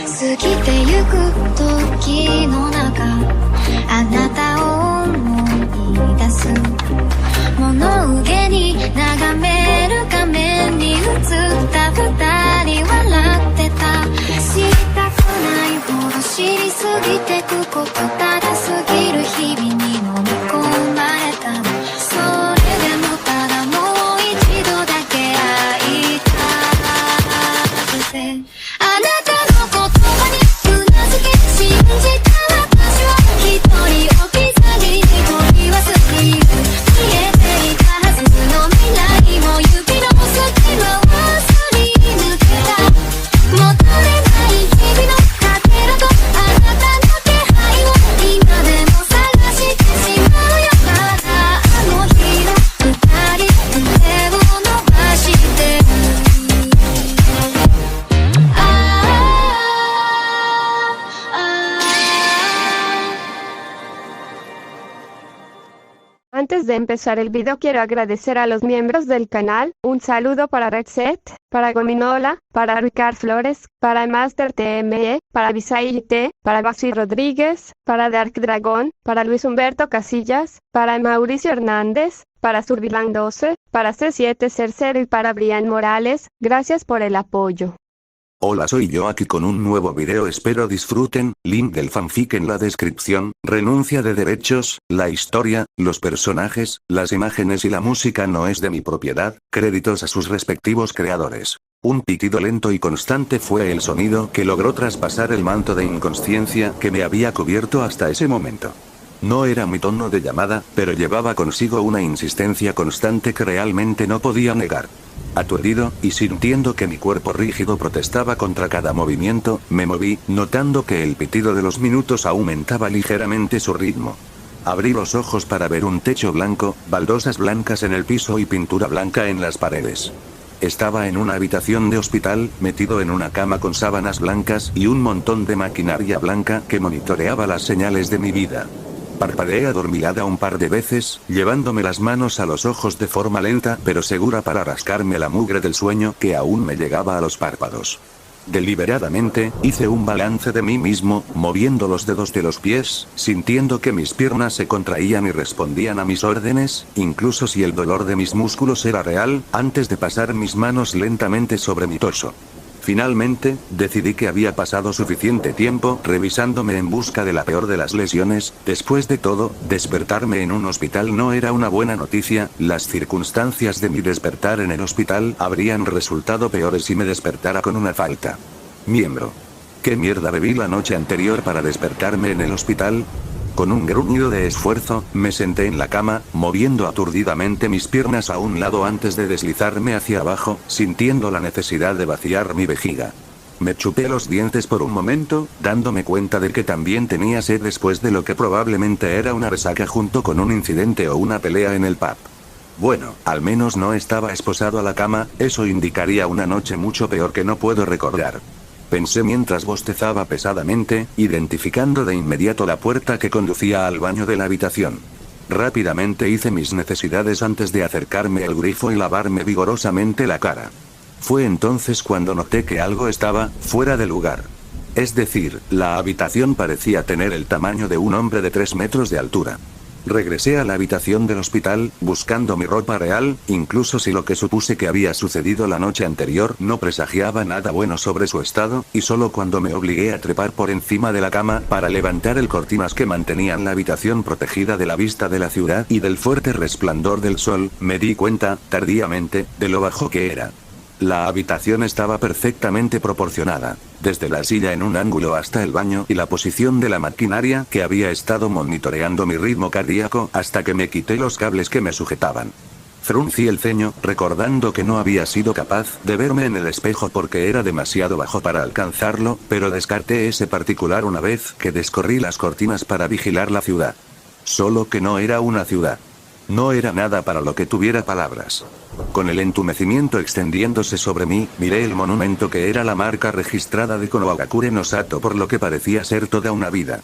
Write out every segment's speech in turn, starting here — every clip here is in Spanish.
過ぎてゆく時の中あなたを思い出す物憂げに眺める画面に映った二人笑ってた知りたくないほど知りすぎてくことただ過ぎる日々に飲み込まれたのそれでもただもう一度だけ会いたくてあなたの言葉にうなずき信じた私は一人置き去りに取り忘れる見えていたはずの未来も指の隙間をすり抜けた戻れない日々のかけらとあなたの気配を今でも探してしまうよまだあの日の二人手を伸ばしてるAntes de empezar el video quiero agradecer a los miembros del canal, un saludo para Redset, para Gominola, para Ricard Flores, para Master TME, para Visay T, para Basi Rodríguez, para Dark Dragon, para Luis Humberto Casillas, para Mauricio Hernández, para Survilan 12, para C7 Cercero y para Brian Morales, gracias por el apoyo. Hola, soy yo aquí con un nuevo video, espero disfruten, link del fanfic en la descripción, renuncia de derechos, la historia, los personajes, las imágenes y la música no es de mi propiedad, créditos a sus respectivos creadores. Un pitido lento y constante fue el sonido que logró traspasar el manto de inconsciencia que me había cubierto hasta ese momento. No era mi tono de llamada, pero llevaba consigo una insistencia constante que realmente no podía negar. Aturdido, y sintiendo que mi cuerpo rígido protestaba contra cada movimiento, me moví, notando que el pitido de los minutos aumentaba ligeramente su ritmo. Abrí los ojos para ver un techo blanco, baldosas blancas en el piso y pintura blanca en las paredes. Estaba en una habitación de hospital, metido en una cama con sábanas blancas y un montón de maquinaria blanca que monitoreaba las señales de mi vida. Parpadeé adormilada un par de veces, llevándome las manos a los ojos de forma lenta pero segura para rascarme la mugre del sueño que aún me llegaba a los párpados. Deliberadamente, hice un balance de mí mismo, moviendo los dedos de los pies, sintiendo que mis piernas se contraían y respondían a mis órdenes, incluso si el dolor de mis músculos era real, antes de pasar mis manos lentamente sobre mi torso. Finalmente, decidí que había pasado suficiente tiempo revisándome en busca de la peor de las lesiones. Después de todo, despertarme en un hospital no era una buena noticia, las circunstancias de mi despertar en el hospital habrían resultado peores si me despertara con una falta. Miembro. ¿Qué mierda bebí la noche anterior para despertarme en el hospital? Con un gruñido de esfuerzo, me senté en la cama, moviendo aturdidamente mis piernas a un lado antes de deslizarme hacia abajo, sintiendo la necesidad de vaciar mi vejiga. Me chupé los dientes por un momento, dándome cuenta de que también tenía sed después de lo que probablemente era una resaca junto con un incidente o una pelea en el pub. Bueno, al menos no estaba esposado a la cama, eso indicaría una noche mucho peor que no puedo recordar. Pensé mientras bostezaba pesadamente, identificando de inmediato la puerta que conducía al baño de la habitación. Rápidamente hice mis necesidades antes de acercarme al grifo y lavarme vigorosamente la cara. Fue entonces cuando noté que algo estaba fuera de lugar. Es decir, la habitación parecía tener el tamaño de un hombre de 3 metros de altura. Regresé a la habitación del hospital, buscando mi ropa real, incluso si lo que supuse que había sucedido la noche anterior no presagiaba nada bueno sobre su estado, y solo cuando me obligué a trepar por encima de la cama para levantar el cortinas que mantenían la habitación protegida de la vista de la ciudad y del fuerte resplandor del sol, me di cuenta, tardíamente, de lo bajo que era. La habitación estaba perfectamente proporcionada, desde la silla en un ángulo hasta el baño y la posición de la maquinaria que había estado monitoreando mi ritmo cardíaco hasta que me quité los cables que me sujetaban. Fruncí el ceño, recordando que no había sido capaz de verme en el espejo porque era demasiado bajo para alcanzarlo, pero descarté ese particular una vez que descorrí las cortinas para vigilar la ciudad. Solo que no era una ciudad. No era nada para lo que tuviera palabras. Con el entumecimiento extendiéndose sobre mí, miré el monumento que era la marca registrada de Konohagakure no Sato por lo que parecía ser toda una vida.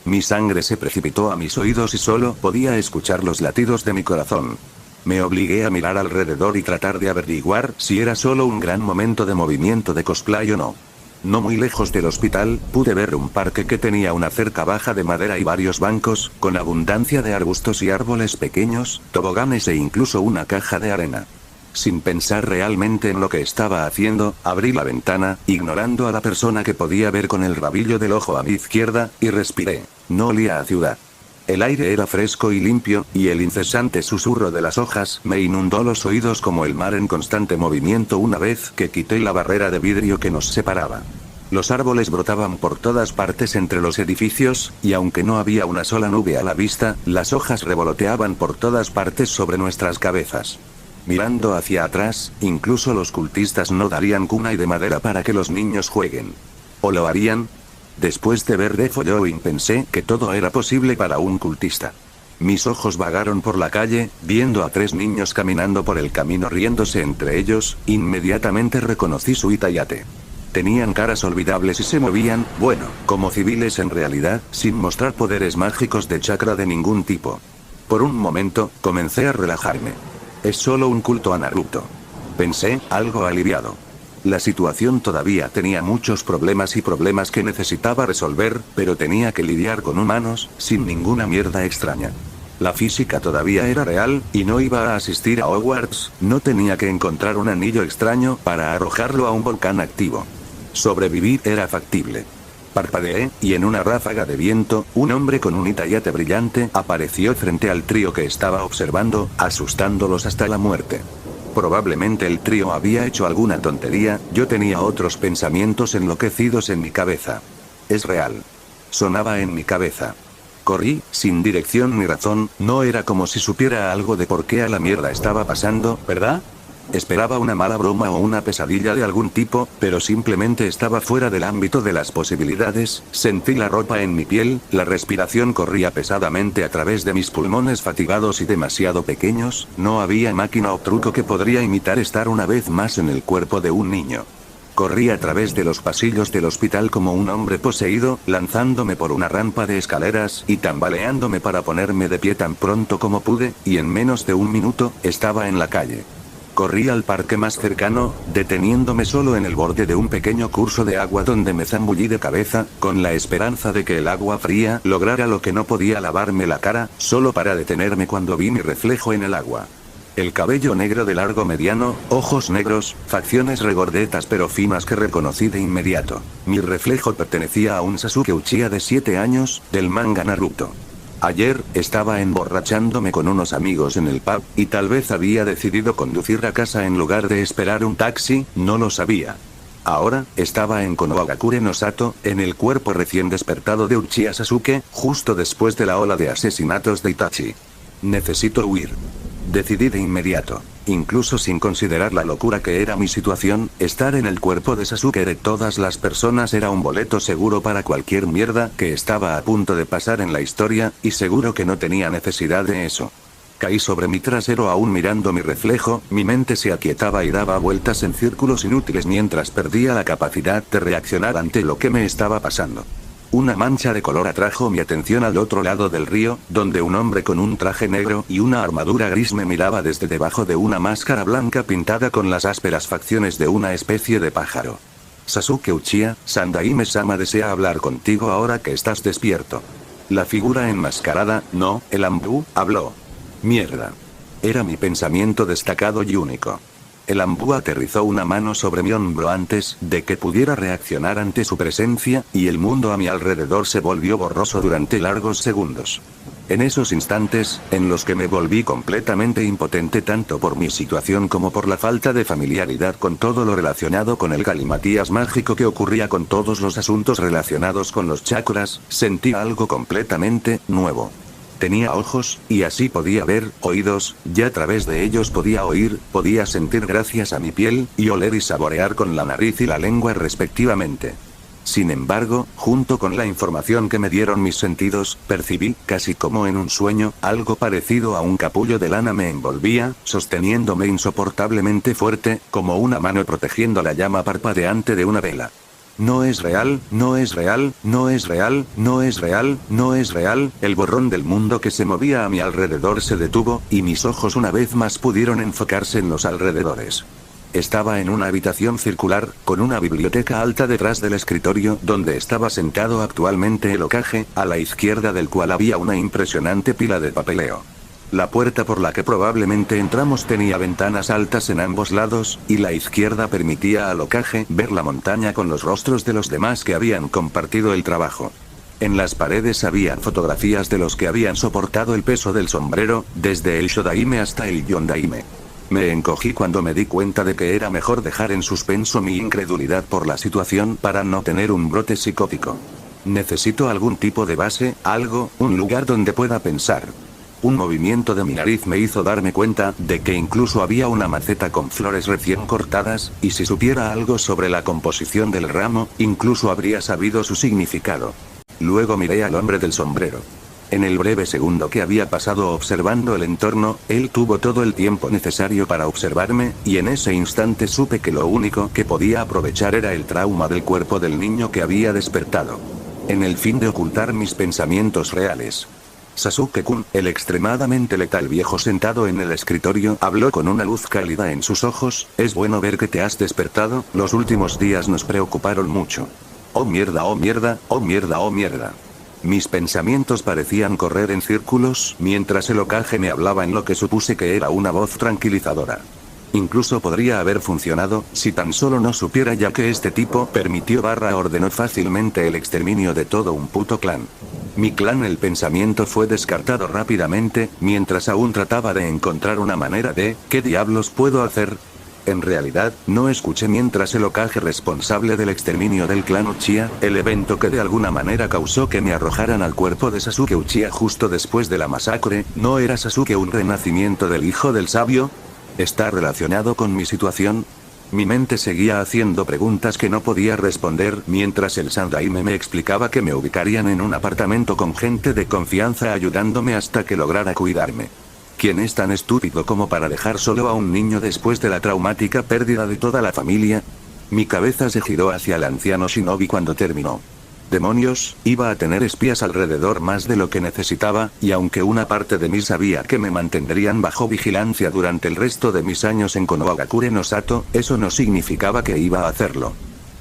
Mi sangre se precipitó a mis oídos y solo podía escuchar los latidos de mi corazón. Me obligué a mirar alrededor y tratar de averiguar si era solo un gran momento de movimiento de cosplay o no. No muy lejos del hospital, pude ver un parque que tenía una cerca baja de madera y varios bancos, con abundancia de arbustos y árboles pequeños, toboganes e incluso una caja de arena. Sin pensar realmente en lo que estaba haciendo, abrí la ventana, ignorando a la persona que podía ver con el rabillo del ojo a mi izquierda, y respiré. No olía a ciudad. El aire era fresco y limpio, y el incesante susurro de las hojas me inundó los oídos como el mar en constante movimiento una vez que quité la barrera de vidrio que nos separaba. Los árboles brotaban por todas partes entre los edificios, y aunque no había una sola nube a la vista, las hojas revoloteaban por todas partes sobre nuestras cabezas. Mirando hacia atrás, incluso los cultistas no darían cuna y de madera para que los niños jueguen. ¿O lo harían? Después de ver The Following pensé que todo era posible para un cultista. Mis ojos vagaron por la calle, viendo a 3 niños caminando por el camino riéndose entre ellos, inmediatamente reconocí su Itayate. Tenían caras olvidables y se movían, bueno, como civiles en realidad, sin mostrar poderes mágicos de chakra de ningún tipo. Por un momento, comencé a relajarme. Es solo un culto a Naruto. Pensé, algo aliviado. La situación todavía tenía muchos problemas y problemas que necesitaba resolver, pero tenía que lidiar con humanos, sin ninguna mierda extraña. La física todavía era real, y no iba a asistir a Hogwarts, no tenía que encontrar un anillo extraño para arrojarlo a un volcán activo. Sobrevivir era factible. Parpadeé, y en una ráfaga de viento, un hombre con un Itayate brillante apareció frente al trío que estaba observando, asustándolos hasta la muerte. Probablemente el trío había hecho alguna tontería, yo tenía otros pensamientos enloquecidos en mi cabeza. Es real. Sonaba en mi cabeza. Corrí, sin dirección ni razón, no era como si supiera algo de por qué a la mierda estaba pasando, ¿verdad? Esperaba una mala broma o una pesadilla de algún tipo, pero simplemente estaba fuera del ámbito de las posibilidades, sentí la ropa en mi piel, la respiración corría pesadamente a través de mis pulmones fatigados y demasiado pequeños, no había máquina o truco que podría imitar estar una vez más en el cuerpo de un niño. Corrí a través de los pasillos del hospital como un hombre poseído, lanzándome por una rampa de escaleras y tambaleándome para ponerme de pie tan pronto como pude, y en menos de un minuto, estaba en la calle. Corrí al parque más cercano, deteniéndome solo en el borde de un pequeño curso de agua donde me zambullí de cabeza, con la esperanza de que el agua fría lograra lo que no podía lavarme la cara, solo para detenerme cuando vi mi reflejo en el agua. El cabello negro de largo mediano, ojos negros, facciones regordetas pero finas que reconocí de inmediato. Mi reflejo pertenecía a un Sasuke Uchiha de 7 años, del manga Naruto. Ayer, estaba emborrachándome con unos amigos en el pub, y tal vez había decidido conducir a casa en lugar de esperar un taxi, no lo sabía. Ahora, estaba en Konohagakure no Sato, en el cuerpo recién despertado de Uchiha Sasuke, justo después de la ola de asesinatos de Itachi. Necesito huir. Decidí de inmediato. Incluso sin considerar la locura que era mi situación, estar en el cuerpo de Sasuke de todas las personas era un boleto seguro para cualquier mierda que estaba a punto de pasar en la historia, y seguro que no tenía necesidad de eso. Caí sobre mi trasero aún mirando mi reflejo, mi mente se aquietaba y daba vueltas en círculos inútiles mientras perdía la capacidad de reaccionar ante lo que me estaba pasando. Una mancha de color atrajo mi atención al otro lado del río, donde un hombre con un traje negro y una armadura gris me miraba desde debajo de una máscara blanca pintada con las ásperas facciones de una especie de pájaro. Sasuke Uchiha, Sandaime-sama desea hablar contigo ahora que estás despierto. La figura enmascarada, no, el Anbu, habló. Mierda. Era mi pensamiento destacado y único. El Anbu aterrizó una mano sobre mi hombro antes de que pudiera reaccionar ante su presencia, y el mundo a mi alrededor se volvió borroso durante largos segundos. En esos instantes, en los que me volví completamente impotente tanto por mi situación como por la falta de familiaridad con todo lo relacionado con el galimatías mágico que ocurría con todos los asuntos relacionados con los chakras, sentí algo completamente nuevo. Tenía ojos, y así podía ver, oídos, y a través de ellos podía oír, podía sentir gracias a mi piel, y oler y saborear con la nariz y la lengua respectivamente. Sin embargo, junto con la información que me dieron mis sentidos, percibí, casi como en un sueño, algo parecido a un capullo de lana me envolvía, sosteniéndome insoportablemente fuerte, como una mano protegiendo la llama parpadeante de una vela. No es real, no es real, no es real, no es real, no es real, el borrón del mundo que se movía a mi alrededor se detuvo, y mis ojos una vez más pudieron enfocarse en los alrededores. Estaba en una habitación circular, con una biblioteca alta detrás del escritorio donde estaba sentado actualmente el Hokage, a la izquierda del cual había una impresionante pila de papeleo. La puerta por la que probablemente entramos tenía ventanas altas en ambos lados, y la izquierda permitía al Hokage ver la montaña con los rostros de los demás que habían compartido el trabajo. En las paredes había fotografías de los que habían soportado el peso del sombrero, desde el Shodaime hasta el Yondaime. Me encogí cuando me di cuenta de que era mejor dejar en suspenso mi incredulidad por la situación para no tener un brote psicótico. Necesito algún tipo de base, algo, un lugar donde pueda pensar. Un movimiento de mi nariz me hizo darme cuenta de que incluso había una maceta con flores recién cortadas, y si supiera algo sobre la composición del ramo, incluso habría sabido su significado. Luego miré al hombre del sombrero. En el breve segundo que había pasado observando el entorno, él tuvo todo el tiempo necesario para observarme, y en ese instante supe que lo único que podía aprovechar era el trauma del cuerpo del niño que había despertado. En el fin de ocultar mis pensamientos reales. Sasuke-kun, el extremadamente letal viejo sentado en el escritorio, habló con una luz cálida en sus ojos. Es bueno ver que te has despertado, los últimos días nos preocuparon mucho. Oh mierda, oh mierda, oh mierda, oh mierda. Mis pensamientos parecían correr en círculos, mientras el Hokage me hablaba en lo que supuse que era una voz tranquilizadora. Incluso podría haber funcionado, si tan solo no supiera ya que este tipo ordenó fácilmente el exterminio de todo un puto clan. Mi clan. El pensamiento fue descartado rápidamente, mientras aún trataba de encontrar una manera de, ¿qué diablos puedo hacer? En realidad, no escuché mientras el Hokage responsable del exterminio del clan Uchiha, el evento que de alguna manera causó que me arrojaran al cuerpo de Sasuke Uchiha justo después de la masacre, ¿no era Sasuke un renacimiento del hijo del sabio? ¿Está relacionado con mi situación? Mi mente seguía haciendo preguntas que no podía responder mientras el Sandaime me explicaba que me ubicarían en un apartamento con gente de confianza ayudándome hasta que lograra cuidarme. ¿Quién es tan estúpido como para dejar solo a un niño después de la traumática pérdida de toda la familia? Mi cabeza se giró hacia el anciano Shinobi cuando terminó. Demonios, iba a tener espías alrededor más de lo que necesitaba, y aunque una parte de mí sabía que me mantendrían bajo vigilancia durante el resto de mis años en Konohagakure no Sato, eso no significaba que iba a hacerlo.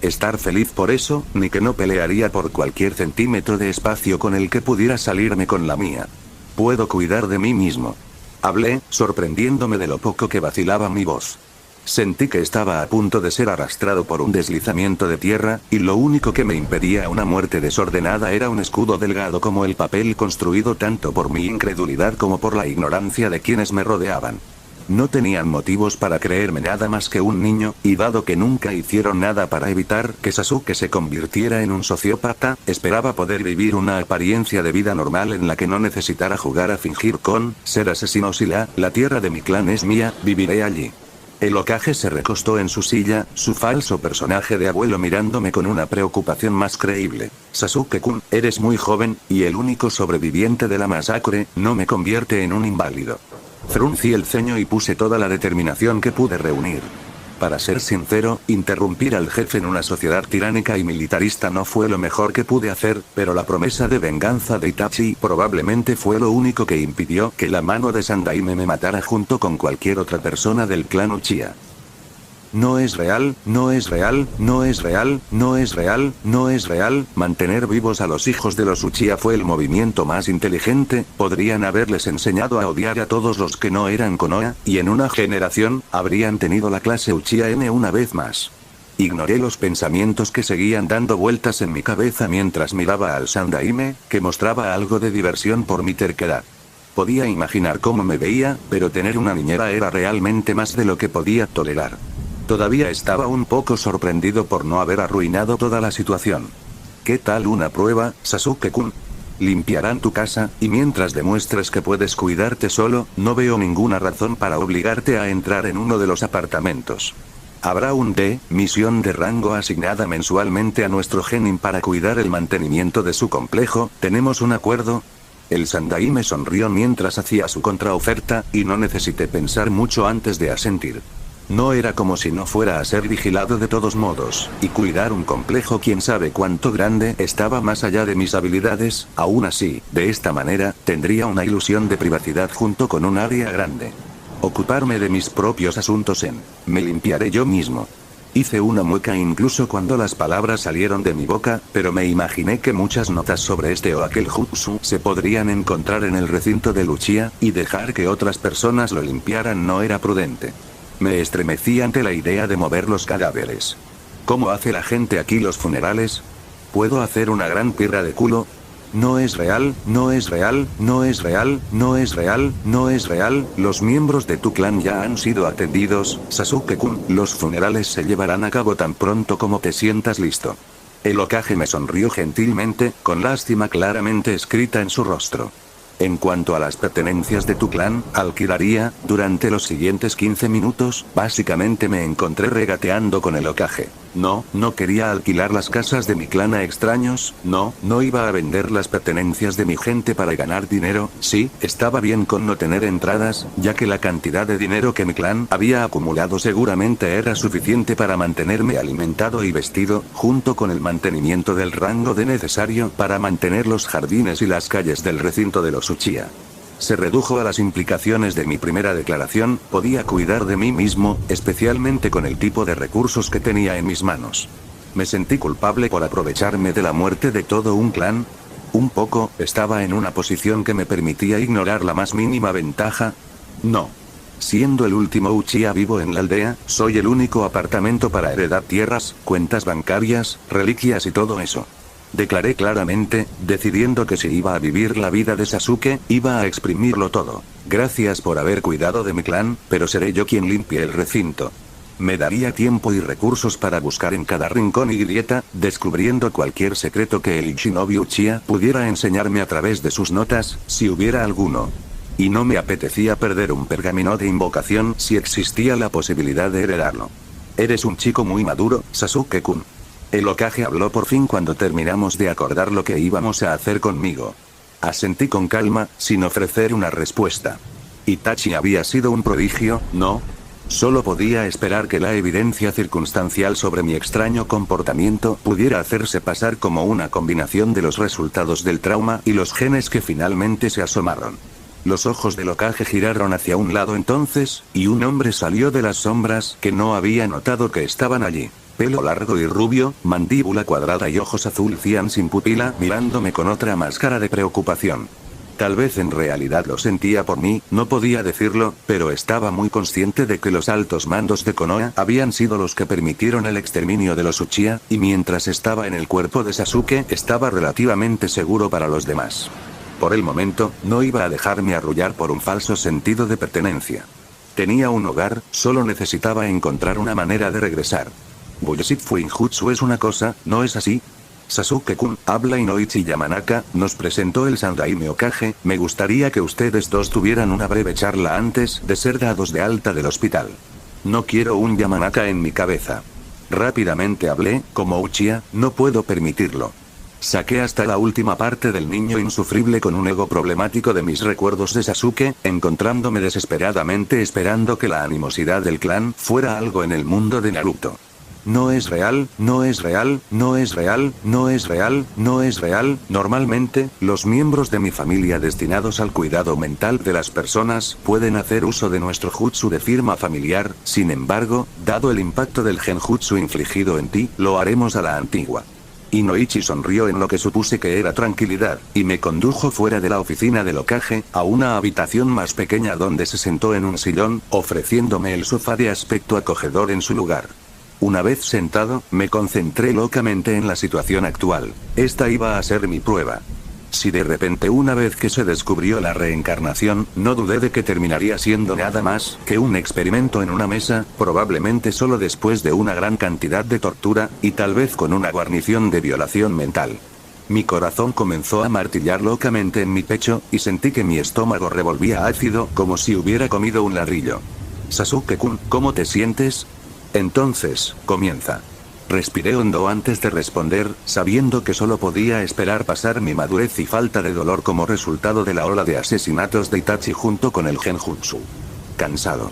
Estar feliz por eso, ni que no pelearía por cualquier centímetro de espacio con el que pudiera salirme con la mía. Puedo cuidar de mí mismo. Hablé, sorprendiéndome de lo poco que vacilaba mi voz. Sentí que estaba a punto de ser arrastrado por un deslizamiento de tierra, y lo único que me impedía una muerte desordenada era un escudo delgado como el papel construido tanto por mi incredulidad como por la ignorancia de quienes me rodeaban. No tenían motivos para creerme nada más que un niño, y dado que nunca hicieron nada para evitar que Sasuke se convirtiera en un sociópata, esperaba poder vivir una apariencia de vida normal en la que no necesitara jugar a fingir con ser asesino. Si la tierra de mi clan es mía, viviré allí. El Hokage se recostó en su silla, su falso personaje de abuelo mirándome con una preocupación más creíble. Sasuke-kun, eres muy joven, y el único sobreviviente de la masacre, no me convierte en un inválido. Fruncí el ceño y puse toda la determinación que pude reunir. Para ser sincero, interrumpir al jefe en una sociedad tiránica y militarista no fue lo mejor que pude hacer, pero la promesa de venganza de Itachi probablemente fue lo único que impidió que la mano de Sandaime me matara junto con cualquier otra persona del clan Uchiha. No es real, no es real, no es real, no es real, no es real. Mantener vivos a los hijos de los Uchiha fue el movimiento más inteligente. Podrían haberles enseñado a odiar a todos los que no eran Konoha, y en una generación, habrían tenido la clase Uchiha N una vez más. Ignoré los pensamientos que seguían dando vueltas en mi cabeza mientras miraba al Sandaime, que mostraba algo de diversión por mi terquedad. Podía imaginar cómo me veía, pero tener una niñera era realmente más de lo que podía tolerar. Todavía estaba un poco sorprendido por no haber arruinado toda la situación. ¿Qué tal una prueba, Sasuke-kun? Limpiarán tu casa, y mientras demuestres que puedes cuidarte solo, no veo ninguna razón para obligarte a entrar en uno de los apartamentos. Habrá un misión de rango asignada mensualmente a nuestro genin para cuidar el mantenimiento de su complejo. ¿Tenemos un acuerdo? El Sandaime sonrió mientras hacía su contraoferta, y no necesité pensar mucho antes de asentir. No era como si no fuera a ser vigilado de todos modos, y cuidar un complejo quién sabe cuánto grande estaba más allá de mis habilidades. Aún así, de esta manera, tendría una ilusión de privacidad junto con un área grande. Ocuparme de mis propios asuntos me limpiaré yo mismo. Hice una mueca incluso cuando las palabras salieron de mi boca, pero me imaginé que muchas notas sobre este o aquel jutsu se podrían encontrar en el recinto de Uchiha, y dejar que otras personas lo limpiaran no era prudente. Me estremecí ante la idea de mover los cadáveres. ¿Cómo hace la gente aquí los funerales? ¿Puedo hacer una gran pirra de culo? No es real, no es real, no es real, no es real, no es real, los miembros de tu clan ya han sido atendidos, Sasuke-kun, los funerales se llevarán a cabo tan pronto como te sientas listo. El Hokage me sonrió gentilmente, con lástima claramente escrita en su rostro. En cuanto a las pertenencias de tu clan, alquilaría, durante los siguientes 15 minutos, básicamente me encontré regateando con el Hokage. No quería alquilar las casas de mi clan a extraños, no iba a vender las pertenencias de mi gente para ganar dinero, sí, estaba bien con no tener entradas, ya que la cantidad de dinero que mi clan había acumulado seguramente era suficiente para mantenerme alimentado y vestido, junto con el mantenimiento del rango de necesario para mantener los jardines y las calles del recinto de los Uchiha. Se redujo a las implicaciones de mi primera declaración, podía cuidar de mí mismo, especialmente con el tipo de recursos que tenía en mis manos. Me sentí culpable por aprovecharme de la muerte de todo un clan. Un poco, estaba en una posición que me permitía ignorar la más mínima ventaja. No. Siendo el último Uchiha vivo en la aldea, soy el único apartamento para heredar tierras, cuentas bancarias, reliquias y todo eso. Declaré claramente, decidiendo que si iba a vivir la vida de Sasuke, iba a exprimirlo todo. Gracias por haber cuidado de mi clan, pero seré yo quien limpie el recinto. Me daría tiempo y recursos para buscar en cada rincón y grieta, descubriendo cualquier secreto que el Shinobi Uchiha pudiera enseñarme a través de sus notas, si hubiera alguno. Y no me apetecía perder un pergamino de invocación si existía la posibilidad de heredarlo. Eres un chico muy maduro, Sasuke-kun. El Hokage habló por fin cuando terminamos de acordar lo que íbamos a hacer conmigo. Asentí con calma, sin ofrecer una respuesta. Itachi había sido un prodigio, ¿no? Solo podía esperar que la evidencia circunstancial sobre mi extraño comportamiento pudiera hacerse pasar como una combinación de los resultados del trauma y los genes que finalmente se asomaron. Los ojos del Hokage giraron hacia un lado entonces, y un hombre salió de las sombras que no había notado que estaban allí. Pelo largo y rubio, mandíbula cuadrada y ojos azul cian sin pupila, mirándome con otra máscara de preocupación. Tal vez en realidad lo sentía por mí, no podía decirlo, pero estaba muy consciente de que los altos mandos de Konoha habían sido los que permitieron el exterminio de los Uchiha, y mientras estaba en el cuerpo de Sasuke, estaba relativamente seguro para los demás. Por el momento, no iba a dejarme arrullar por un falso sentido de pertenencia. Tenía un hogar, solo necesitaba encontrar una manera de regresar. Bullshit Fuinjutsu es una cosa, ¿no es así? Sasuke-kun, habla Inoichi Yamanaka, nos presentó el Sandaime Hokage, me gustaría que ustedes dos tuvieran una breve charla antes de ser dados de alta del hospital. No quiero un Yamanaka en mi cabeza. Rápidamente hablé, como Uchiha, no puedo permitirlo. Saqué hasta la última parte del niño insufrible con un ego problemático de mis recuerdos de Sasuke, encontrándome desesperadamente esperando que la animosidad del clan fuera algo en el mundo de Naruto. No es real, no es real, no es real, no es real, no es real. Normalmente, los miembros de mi familia destinados al cuidado mental de las personas pueden hacer uso de nuestro jutsu de firma familiar, sin embargo, dado el impacto del genjutsu infligido en ti, lo haremos a la antigua. Inoichi sonrió en lo que supuse que era tranquilidad, y me condujo fuera de la oficina del Hokage, a una habitación más pequeña donde se sentó en un sillón, ofreciéndome el sofá de aspecto acogedor en su lugar. Una vez sentado, me concentré locamente en la situación actual. Esta iba a ser mi prueba. Si de repente una vez que se descubrió la reencarnación, no dudé de que terminaría siendo nada más que un experimento en una mesa, probablemente solo después de una gran cantidad de tortura, y tal vez con una guarnición de violación mental. Mi corazón comenzó a martillar locamente en mi pecho, y sentí que mi estómago revolvía ácido como si hubiera comido un ladrillo. Sasuke-kun, ¿cómo te sientes? Entonces, comienza. Respiré hondo antes de responder, sabiendo que solo podía esperar pasar mi madurez y falta de dolor como resultado de la ola de asesinatos de Itachi junto con el genjutsu. Cansado.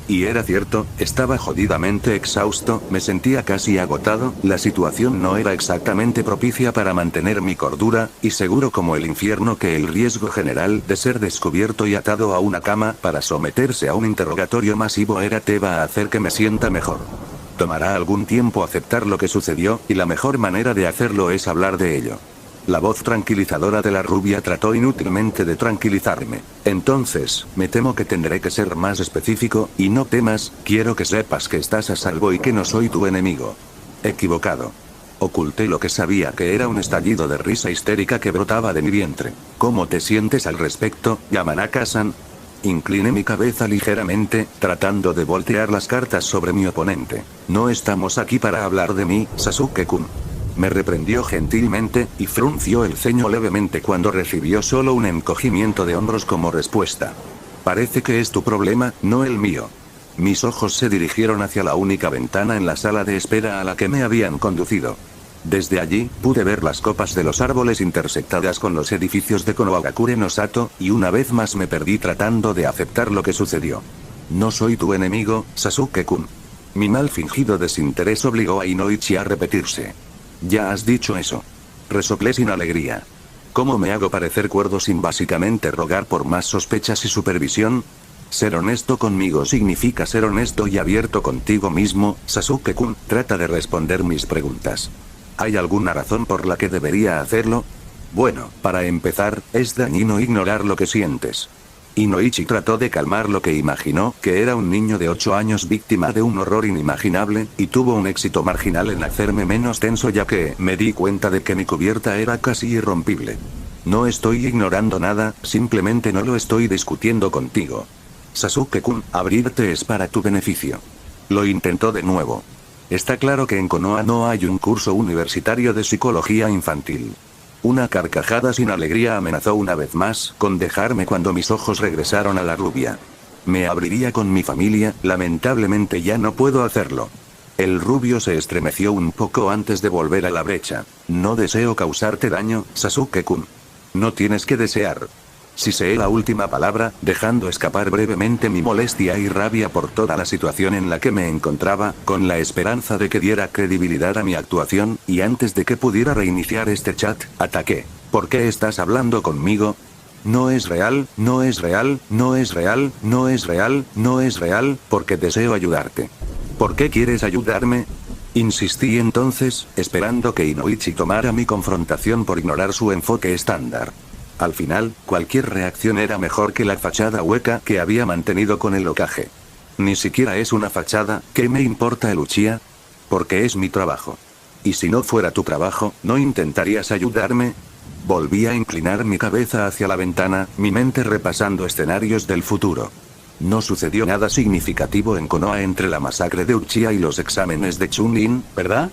Y era cierto, estaba jodidamente exhausto, me sentía casi agotado, la situación no era exactamente propicia para mantener mi cordura, y seguro como el infierno que el riesgo general de ser descubierto y atado a una cama para someterse a un interrogatorio masivo te va a hacer que me sienta mejor. Tomará algún tiempo aceptar lo que sucedió, y la mejor manera de hacerlo es hablar de ello. La voz tranquilizadora de la rubia trató inútilmente de tranquilizarme. Entonces, me temo que tendré que ser más específico, y no temas, quiero que sepas que estás a salvo y que no soy tu enemigo. Equivocado. Oculté lo que sabía que era un estallido de risa histérica que brotaba de mi vientre. ¿Cómo te sientes al respecto, Yamanaka-san? Incliné mi cabeza ligeramente, tratando de voltear las cartas sobre mi oponente. No estamos aquí para hablar de mí, Sasuke-kun. Me reprendió gentilmente, y frunció el ceño levemente cuando recibió solo un encogimiento de hombros como respuesta. Parece que es tu problema, no el mío. Mis ojos se dirigieron hacia la única ventana en la sala de espera a la que me habían conducido. Desde allí, pude ver las copas de los árboles intersectadas con los edificios de Konohagakure no Sato, y una vez más me perdí tratando de aceptar lo que sucedió. No soy tu enemigo, Sasuke-kun. Mi mal fingido desinterés obligó a Inoichi a repetirse. Ya has dicho eso. Resoplé sin alegría. ¿Cómo me hago parecer cuerdo sin básicamente rogar por más sospechas y supervisión? Ser honesto conmigo significa ser honesto y abierto contigo mismo, Sasuke-kun. Trata de responder mis preguntas. ¿Hay alguna razón por la que debería hacerlo? Bueno, para empezar, es dañino ignorar lo que sientes. Inoichi trató de calmar lo que imaginó que era un niño de 8 años víctima de un horror inimaginable, y tuvo un éxito marginal en hacerme menos tenso ya que me di cuenta de que mi cubierta era casi irrompible. No estoy ignorando nada, simplemente no lo estoy discutiendo contigo. Sasuke-kun, abrirte es para tu beneficio. Lo intentó de nuevo. Está claro que en Konoha no hay un curso universitario de psicología infantil. Una carcajada sin alegría amenazó una vez más con dejarme cuando mis ojos regresaron a la rubia. Me abriría con mi familia, lamentablemente ya no puedo hacerlo. El rubio se estremeció un poco antes de volver a la brecha. No deseo causarte daño, Sasuke-kun. No tienes que desear. Siseé la última palabra, dejando escapar brevemente mi molestia y rabia por toda la situación en la que me encontraba, con la esperanza de que diera credibilidad a mi actuación, y antes de que pudiera reiniciar este chat, ataqué. ¿Por qué estás hablando conmigo? No es real, no es real, no es real, no es real, no es real, porque deseo ayudarte. ¿Por qué quieres ayudarme? Insistí entonces, esperando que Inoichi tomara mi confrontación por ignorar su enfoque estándar. Al final, cualquier reacción era mejor que la fachada hueca que había mantenido con el Hokage. Ni siquiera es una fachada, ¿qué me importa el Uchiha? Porque es mi trabajo. Y si no fuera tu trabajo, ¿no intentarías ayudarme? Volví a inclinar mi cabeza hacia la ventana, mi mente repasando escenarios del futuro. No sucedió nada significativo en Konoha entre la masacre de Uchiha y los exámenes de Chunin, ¿verdad?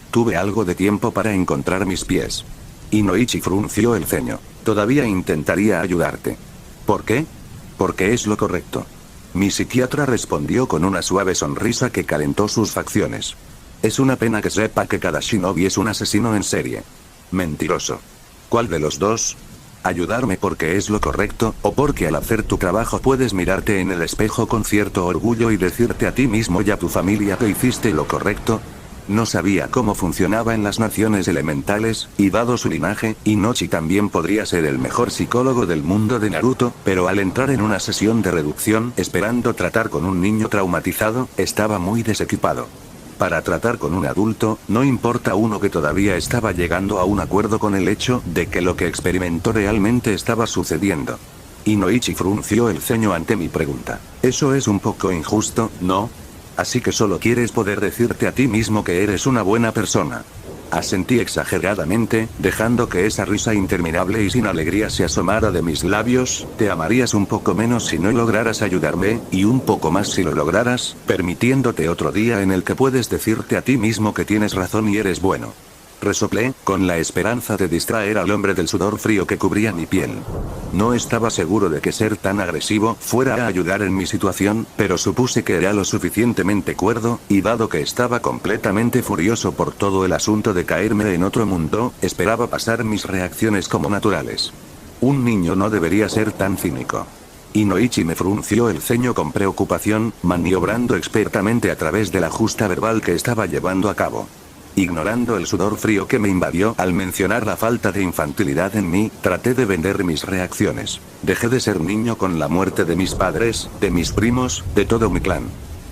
Tuve algo de tiempo para encontrar mis pies. Inoichi frunció el ceño. Todavía intentaría ayudarte. ¿Por qué? Porque es lo correcto. Mi psiquiatra respondió con una suave sonrisa que calentó sus facciones. Es una pena que sepa que cada shinobi es un asesino en serie. Mentiroso. ¿Cuál de los dos? ¿Ayudarme porque es lo correcto, o porque al hacer tu trabajo puedes mirarte en el espejo con cierto orgullo y decirte a ti mismo y a tu familia que hiciste lo correcto? No sabía cómo funcionaba en las naciones elementales, y dado su linaje, Inochi también podría ser el mejor psicólogo del mundo de Naruto, pero al entrar en una sesión de reducción, esperando tratar con un niño traumatizado, estaba muy desequipado. Para tratar con un adulto, no importa uno que todavía estaba llegando a un acuerdo con el hecho de que lo que experimentó realmente estaba sucediendo. Inoichi frunció el ceño ante mi pregunta. Eso es un poco injusto, ¿no? Así que solo quieres poder decirte a ti mismo que eres una buena persona. Asentí exageradamente, dejando que esa risa interminable y sin alegría se asomara de mis labios. Te amarías un poco menos si no lograras ayudarme, y un poco más si lo lograras, permitiéndote otro día en el que puedes decirte a ti mismo que tienes razón y eres bueno. Resoplé, con la esperanza de distraer al hombre del sudor frío que cubría mi piel. No estaba seguro de que ser tan agresivo fuera a ayudar en mi situación, pero supuse que era lo suficientemente cuerdo, y dado que estaba completamente furioso por todo el asunto de caerme en otro mundo, esperaba pasar mis reacciones como naturales. Un niño no debería ser tan cínico. Inoichi me frunció el ceño con preocupación, maniobrando expertamente a través de la justa verbal que estaba llevando a cabo. Ignorando el sudor frío que me invadió al mencionar la falta de infantilidad en mí, traté de vender mis reacciones. Dejé de ser niño con la muerte de mis padres, de mis primos, de todo mi clan.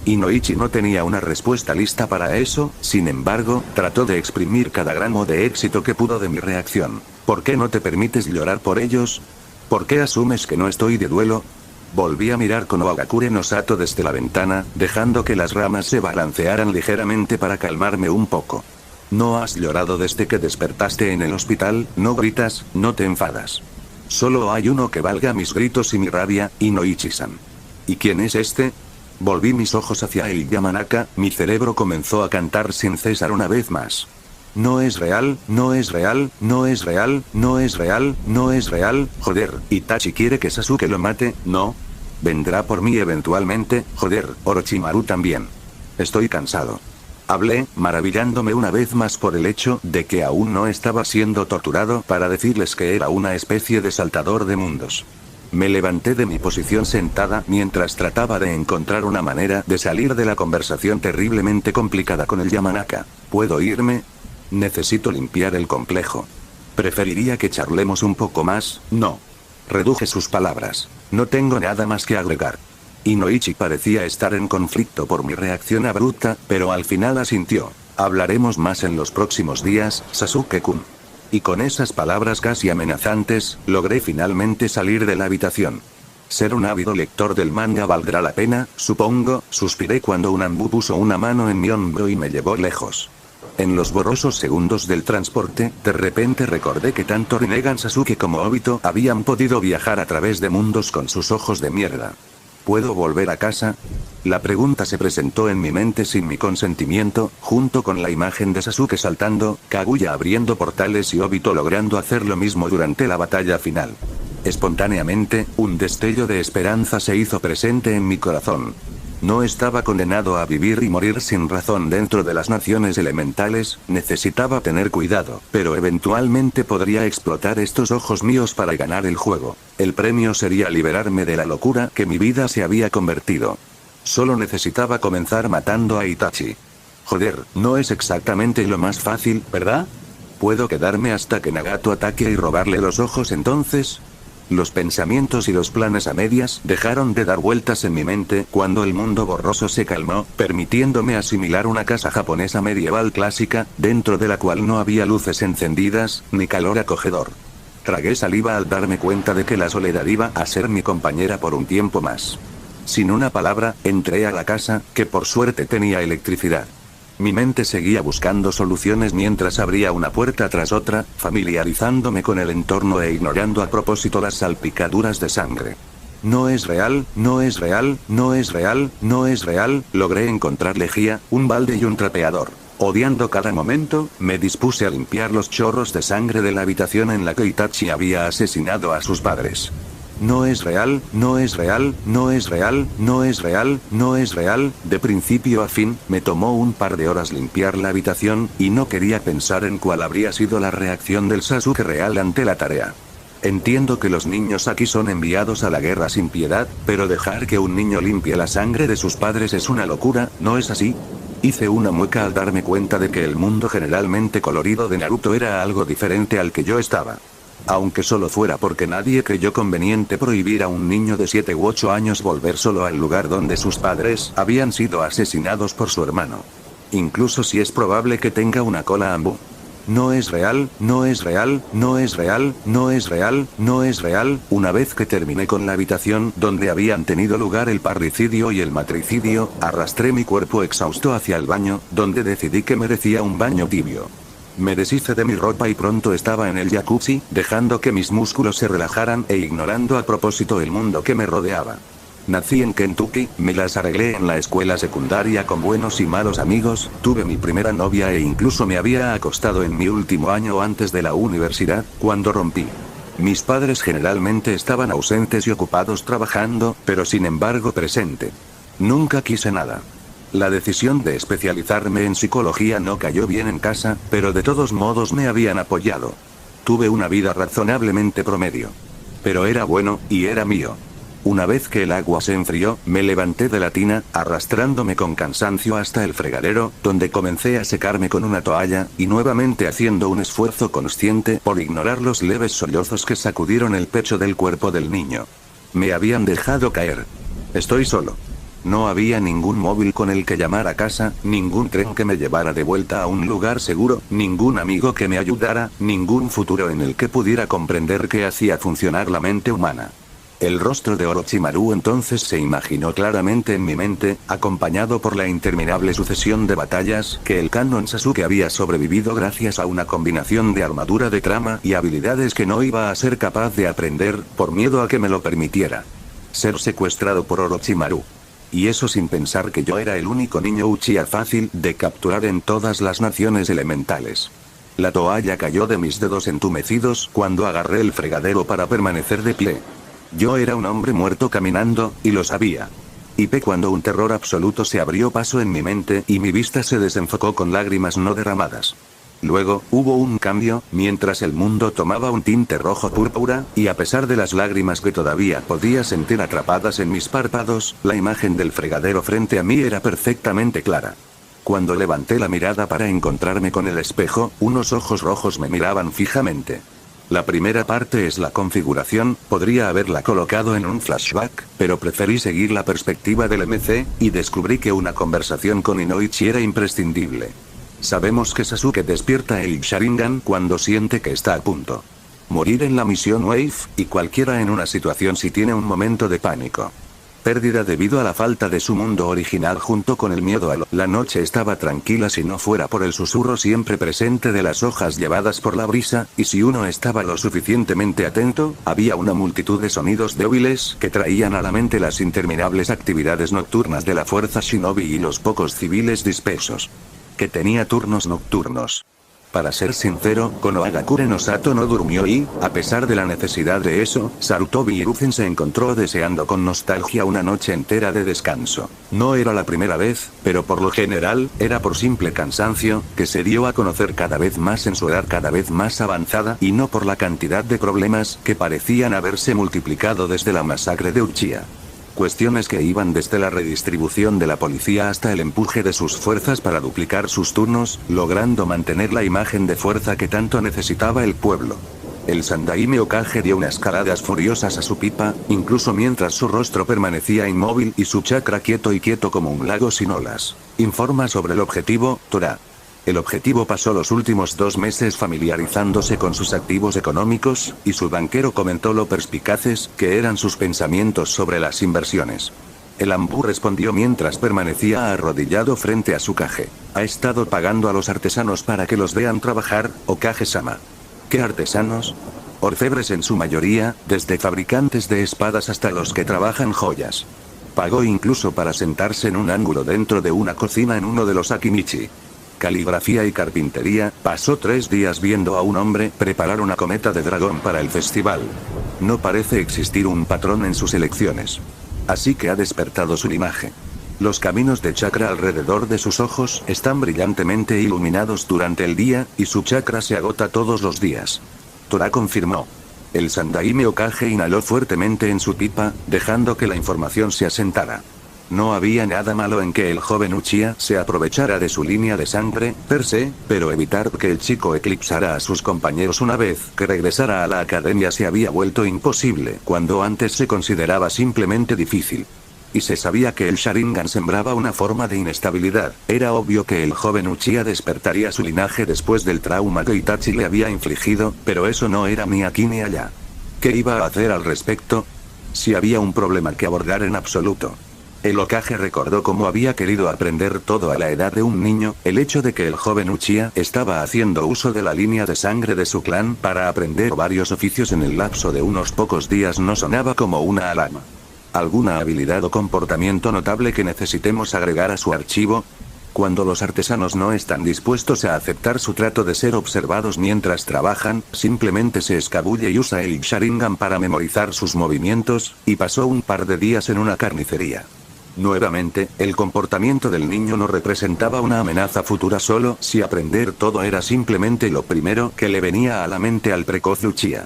Inoichi no tenía una respuesta lista para eso, sin embargo, trató de exprimir cada gramo de éxito que pudo de mi reacción. ¿Por qué no te permites llorar por ellos? ¿Por qué asumes que no estoy de duelo? Volví a mirar con Oagakure no Sato desde la ventana, dejando que las ramas se balancearan ligeramente para calmarme un poco. No has llorado desde que despertaste en el hospital, no gritas, no te enfadas. Solo hay uno que valga mis gritos y mi rabia, Inoichi-san. ¿Y quién es este? Volví mis ojos hacia el Yamanaka, mi cerebro comenzó a cantar sin cesar una vez más. No es real, no es real, no es real, no es real, no es real, joder, Itachi quiere que Sasuke lo mate, ¿no? Vendrá por mí eventualmente, joder, Orochimaru también. Estoy cansado. Hablé, maravillándome una vez más por el hecho de que aún no estaba siendo torturado para decirles que era una especie de saltador de mundos. Me levanté de mi posición sentada mientras trataba de encontrar una manera de salir de la conversación terriblemente complicada con el Yamanaka. ¿Puedo irme? Necesito limpiar el complejo. Preferiría que charlemos un poco más, ¿no? Reduje sus palabras. No tengo nada más que agregar. Inoichi parecía estar en conflicto por mi reacción abrupta, pero al final asintió. Hablaremos más en los próximos días, Sasuke-kun. Y con esas palabras casi amenazantes, logré finalmente salir de la habitación. Ser un ávido lector del manga valdrá la pena, supongo, suspiré cuando un Anbu puso una mano en mi hombro y me llevó lejos. En los borrosos segundos del transporte, de repente recordé que tanto Rinnegan Sasuke como Obito habían podido viajar a través de mundos con sus ojos de mierda. ¿Puedo volver a casa? La pregunta se presentó en mi mente sin mi consentimiento, junto con la imagen de Sasuke saltando, Kaguya abriendo portales y Obito logrando hacer lo mismo durante la batalla final. Espontáneamente, un destello de esperanza se hizo presente en mi corazón. No estaba condenado a vivir y morir sin razón dentro de las naciones elementales, necesitaba tener cuidado, pero eventualmente podría explotar estos ojos míos para ganar el juego. El premio sería liberarme de la locura que mi vida se había convertido. Solo necesitaba comenzar matando a Itachi. Joder, no es exactamente lo más fácil, ¿verdad? ¿Puedo quedarme hasta que Nagato ataque y robarle los ojos entonces? Los pensamientos y los planes a medias dejaron de dar vueltas en mi mente cuando el mundo borroso se calmó, permitiéndome asimilar una casa japonesa medieval clásica, dentro de la cual no había luces encendidas, ni calor acogedor. Tragué saliva al darme cuenta de que la soledad iba a ser mi compañera por un tiempo más. Sin una palabra, entré a la casa, que por suerte tenía electricidad. Mi mente seguía buscando soluciones mientras abría una puerta tras otra, familiarizándome con el entorno e ignorando a propósito las salpicaduras de sangre. No es real, no es real, no es real, no es real, logré encontrar lejía, un balde y un trapeador. Odiando cada momento, me dispuse a limpiar los chorros de sangre de la habitación en la que Itachi había asesinado a sus padres. No es real, no es real, no es real, no es real, no es real, de principio a fin, me tomó un par de horas limpiar la habitación, y no quería pensar en cuál habría sido la reacción del Sasuke real ante la tarea. Entiendo que los niños aquí son enviados a la guerra sin piedad, pero dejar que un niño limpie la sangre de sus padres es una locura, ¿no es así? Hice una mueca al darme cuenta de que el mundo generalmente colorido de Naruto era algo diferente al que yo estaba. Aunque solo fuera porque nadie creyó conveniente prohibir a un niño de 7 u 8 años volver solo al lugar donde sus padres habían sido asesinados por su hermano. Incluso si es probable que tenga una cola Anbu. No es real, no es real, no es real, no es real, no es real. Una vez que terminé con la habitación donde habían tenido lugar el parricidio y el matricidio, arrastré mi cuerpo exhausto hacia el baño, donde decidí que merecía un baño tibio. Me deshice de mi ropa y pronto estaba en el jacuzzi, dejando que mis músculos se relajaran e ignorando a propósito el mundo que me rodeaba. Nací en Kentucky, me las arreglé en la escuela secundaria con buenos y malos amigos, tuve mi primera novia e incluso me había acostado en mi último año antes de la universidad, cuando rompí. Mis padres generalmente estaban ausentes y ocupados trabajando, pero sin embargo presente. Nunca quise nada. La decisión de especializarme en psicología no cayó bien en casa, pero de todos modos me habían apoyado. Tuve una vida razonablemente promedio. Pero era bueno, y era mío. Una vez que el agua se enfrió, me levanté de la tina, arrastrándome con cansancio hasta el fregadero, donde comencé a secarme con una toalla, y nuevamente haciendo un esfuerzo consciente por ignorar los leves sollozos que sacudieron el pecho del cuerpo del niño. Me habían dejado caer. Estoy solo. No había ningún móvil con el que llamar a casa, ningún tren que me llevara de vuelta a un lugar seguro, ningún amigo que me ayudara, ningún futuro en el que pudiera comprender qué hacía funcionar la mente humana. El rostro de Orochimaru entonces se imaginó claramente en mi mente, acompañado por la interminable sucesión de batallas que el canon Sasuke había sobrevivido gracias a una combinación de armadura de trama y habilidades que no iba a ser capaz de aprender, por miedo a que me lo permitiera. Ser secuestrado por Orochimaru. Y eso sin pensar que yo era el único niño Uchiha fácil de capturar en todas las naciones elementales. La toalla cayó de mis dedos entumecidos cuando agarré el fregadero para permanecer de pie. Yo era un hombre muerto caminando, y lo sabía. Hipé cuando un terror absoluto se abrió paso en mi mente y mi vista se desenfocó con lágrimas no derramadas. Luego, hubo un cambio, mientras el mundo tomaba un tinte rojo púrpura, y a pesar de las lágrimas que todavía podía sentir atrapadas en mis párpados, la imagen del fregadero frente a mí era perfectamente clara. Cuando levanté la mirada para encontrarme con el espejo, unos ojos rojos me miraban fijamente. La primera parte es la configuración, podría haberla colocado en un flashback, pero preferí seguir la perspectiva del MC, y descubrí que una conversación con Inoichi era imprescindible. Sabemos que Sasuke despierta el Sharingan cuando siente que está a punto. Morir en la misión Wave, y cualquiera en una situación si tiene un momento de pánico. Pérdida debido a la falta de su mundo original junto con el miedo a la noche estaba tranquila si no fuera por el susurro siempre presente de las hojas llevadas por la brisa, y si uno estaba lo suficientemente atento, había una multitud de sonidos débiles que traían a la mente las interminables actividades nocturnas de la fuerza shinobi y los pocos civiles dispersos. Que tenía turnos nocturnos. Para ser sincero, Konohagakure no Sato no durmió y, a pesar de la necesidad de eso, Sarutobi Hiruzen se encontró deseando con nostalgia una noche entera de descanso. No era la primera vez, pero por lo general, era por simple cansancio, que se dio a conocer cada vez más en su edad cada vez más avanzada y no por la cantidad de problemas que parecían haberse multiplicado desde la masacre de Uchiha. Cuestiones que iban desde la redistribución de la policía hasta el empuje de sus fuerzas para duplicar sus turnos, logrando mantener la imagen de fuerza que tanto necesitaba el pueblo. El Sandaime Hokage dio unas caradas furiosas a su pipa, incluso mientras su rostro permanecía inmóvil y su chakra quieto como un lago sin olas. Informa sobre el objetivo, Tora. El objetivo pasó los últimos 2 meses familiarizándose con sus activos económicos, y su banquero comentó lo perspicaces que eran sus pensamientos sobre las inversiones. El Ambú respondió mientras permanecía arrodillado frente a su Kage. Ha estado pagando a los artesanos para que los vean trabajar, Hokage-sama. ¿Qué artesanos? Orfebres en su mayoría, desde fabricantes de espadas hasta los que trabajan joyas. Pagó incluso para sentarse en un ángulo dentro de una cocina en uno de los Akimichi. Caligrafía y carpintería, pasó 3 días viendo a un hombre preparar una cometa de dragón para el festival. No parece existir un patrón en sus elecciones. Así que ha despertado su linaje. Los caminos de chakra alrededor de sus ojos están brillantemente iluminados durante el día, y su chakra se agota todos los días. Tora confirmó. El Sandaime Hokage inhaló fuertemente en su pipa, dejando que la información se asentara. No había nada malo en que el joven Uchiha se aprovechara de su línea de sangre, per se, pero evitar que el chico eclipsara a sus compañeros una vez que regresara a la academia se había vuelto imposible cuando antes se consideraba simplemente difícil. Y se sabía que el Sharingan sembraba una forma de inestabilidad. Era obvio que el joven Uchiha despertaría su linaje después del trauma que Itachi le había infligido, pero eso no era ni aquí ni allá. ¿Qué iba a hacer al respecto? Si había un problema que abordar en absoluto. El Hokage recordó cómo había querido aprender todo a la edad de un niño, el hecho de que el joven Uchiha estaba haciendo uso de la línea de sangre de su clan para aprender varios oficios en el lapso de unos pocos días no sonaba como una alarma. ¿Alguna habilidad o comportamiento notable que necesitemos agregar a su archivo? Cuando los artesanos no están dispuestos a aceptar su trato de ser observados mientras trabajan, simplemente se escabulle y usa el Sharingan para memorizar sus movimientos, y pasó un par de días en una carnicería. Nuevamente, el comportamiento del niño no representaba una amenaza futura solo si aprender todo era simplemente lo primero que le venía a la mente al precoz Uchiha.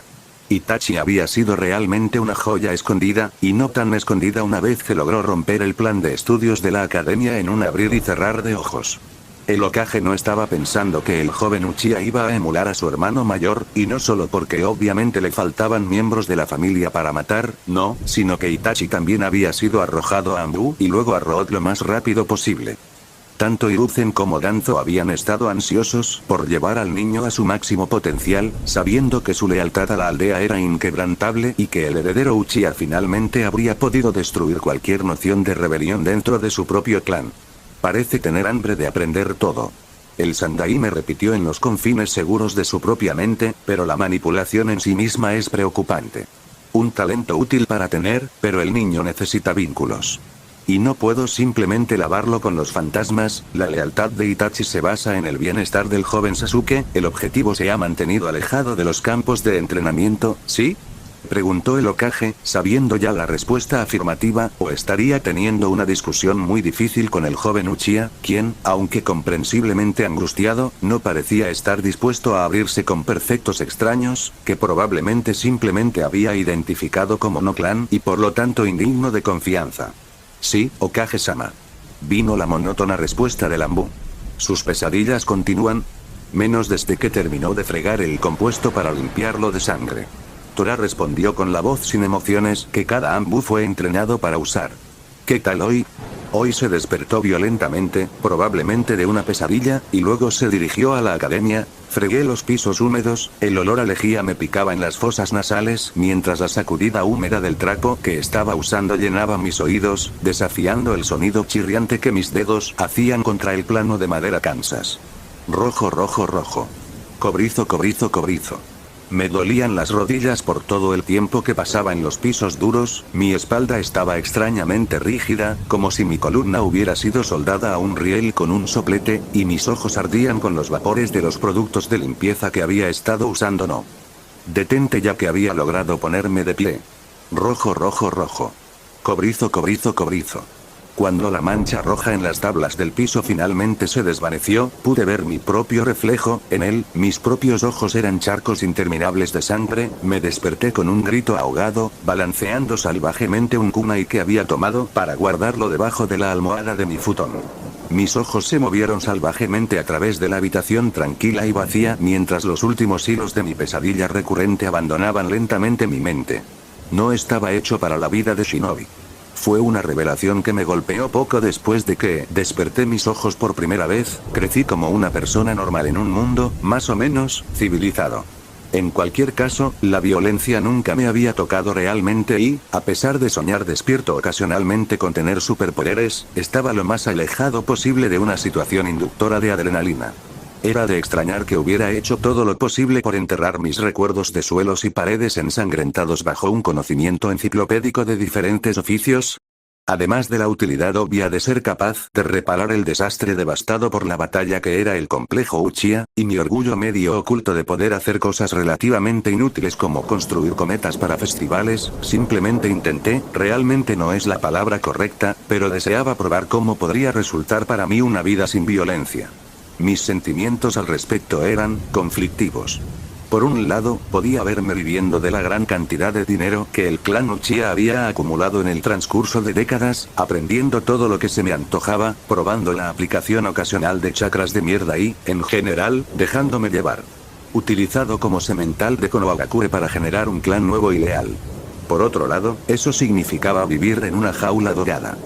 Itachi había sido realmente una joya escondida, y no tan escondida una vez que logró romper el plan de estudios de la academia en un abrir y cerrar de ojos. El Hokage no estaba pensando que el joven Uchiha iba a emular a su hermano mayor, y no solo porque obviamente le faltaban miembros de la familia para matar, no, sino que Itachi también había sido arrojado a Anbu y luego a Road lo más rápido posible. Tanto Hiruzen como Danzo habían estado ansiosos por llevar al niño a su máximo potencial, sabiendo que su lealtad a la aldea era inquebrantable y que el heredero Uchiha finalmente habría podido destruir cualquier noción de rebelión dentro de su propio clan. Parece tener hambre de aprender todo. El Sandaime repitió en los confines seguros de su propia mente, pero la manipulación en sí misma es preocupante. Un talento útil para tener, pero el niño necesita vínculos. Y no puedo simplemente lavarlo con los fantasmas. La lealtad de Itachi se basa en el bienestar del joven Sasuke. El objetivo se ha mantenido alejado de los campos de entrenamiento, ¿sí? Preguntó el Hokage, sabiendo ya la respuesta afirmativa, o estaría teniendo una discusión muy difícil con el joven Uchiha, quien, aunque comprensiblemente angustiado, no parecía estar dispuesto a abrirse con perfectos extraños, que probablemente simplemente había identificado como no clan y por lo tanto indigno de confianza. Sí, Hokage-sama. Vino la monótona respuesta del Anbu. Sus pesadillas continúan. Menos desde que terminó de fregar el compuesto para limpiarlo de sangre. Tora respondió con la voz sin emociones que cada Anbu fue entrenado para usar. ¿Qué tal hoy? Hoy se despertó violentamente, probablemente de una pesadilla, y luego se dirigió a la academia. Fregué los pisos húmedos, el olor a lejía me picaba en las fosas nasales mientras la sacudida húmeda del trapo que estaba usando llenaba mis oídos, desafiando el sonido chirriante que mis dedos hacían contra el plano de madera Kansas. Rojo, rojo, rojo. Cobrizo, cobrizo, cobrizo. Me dolían las rodillas por todo el tiempo que pasaba en los pisos duros, mi espalda estaba extrañamente rígida, como si mi columna hubiera sido soldada a un riel con un soplete, y mis ojos ardían con los vapores de los productos de limpieza que había estado usando. No. Detente ya que había logrado ponerme de pie. Rojo, rojo, rojo. Cobrizo, cobrizo, cobrizo. Cuando la mancha roja en las tablas del piso finalmente se desvaneció, pude ver mi propio reflejo en él, mis propios ojos eran charcos interminables de sangre, me desperté con un grito ahogado, balanceando salvajemente un kunai que había tomado para guardarlo debajo de la almohada de mi futón. Mis ojos se movieron salvajemente a través de la habitación tranquila y vacía mientras los últimos hilos de mi pesadilla recurrente abandonaban lentamente mi mente. No estaba hecho para la vida de Shinobi. Fue una revelación que me golpeó poco después de que desperté mis ojos por primera vez. Crecí como una persona normal en un mundo, más o menos, civilizado. En cualquier caso, la violencia nunca me había tocado realmente y, a pesar de soñar despierto ocasionalmente con tener superpoderes, estaba lo más alejado posible de una situación inductora de adrenalina. Era de extrañar que hubiera hecho todo lo posible por enterrar mis recuerdos de suelos y paredes ensangrentados bajo un conocimiento enciclopédico de diferentes oficios. Además de la utilidad obvia de ser capaz de reparar el desastre devastado por la batalla que era el complejo Uchiha, y mi orgullo medio oculto de poder hacer cosas relativamente inútiles como construir cometas para festivales, simplemente intenté, realmente no es la palabra correcta, pero deseaba probar cómo podría resultar para mí una vida sin violencia. Mis sentimientos al respecto eran conflictivos. Por un lado, podía verme viviendo de la gran cantidad de dinero que el clan Uchiha había acumulado en el transcurso de décadas, aprendiendo todo lo que se me antojaba, probando la aplicación ocasional de chakras de mierda y, en general, dejándome llevar. Utilizado como semental de Konohagakure para generar un clan nuevo y leal. Por otro lado, eso significaba vivir en una jaula dorada.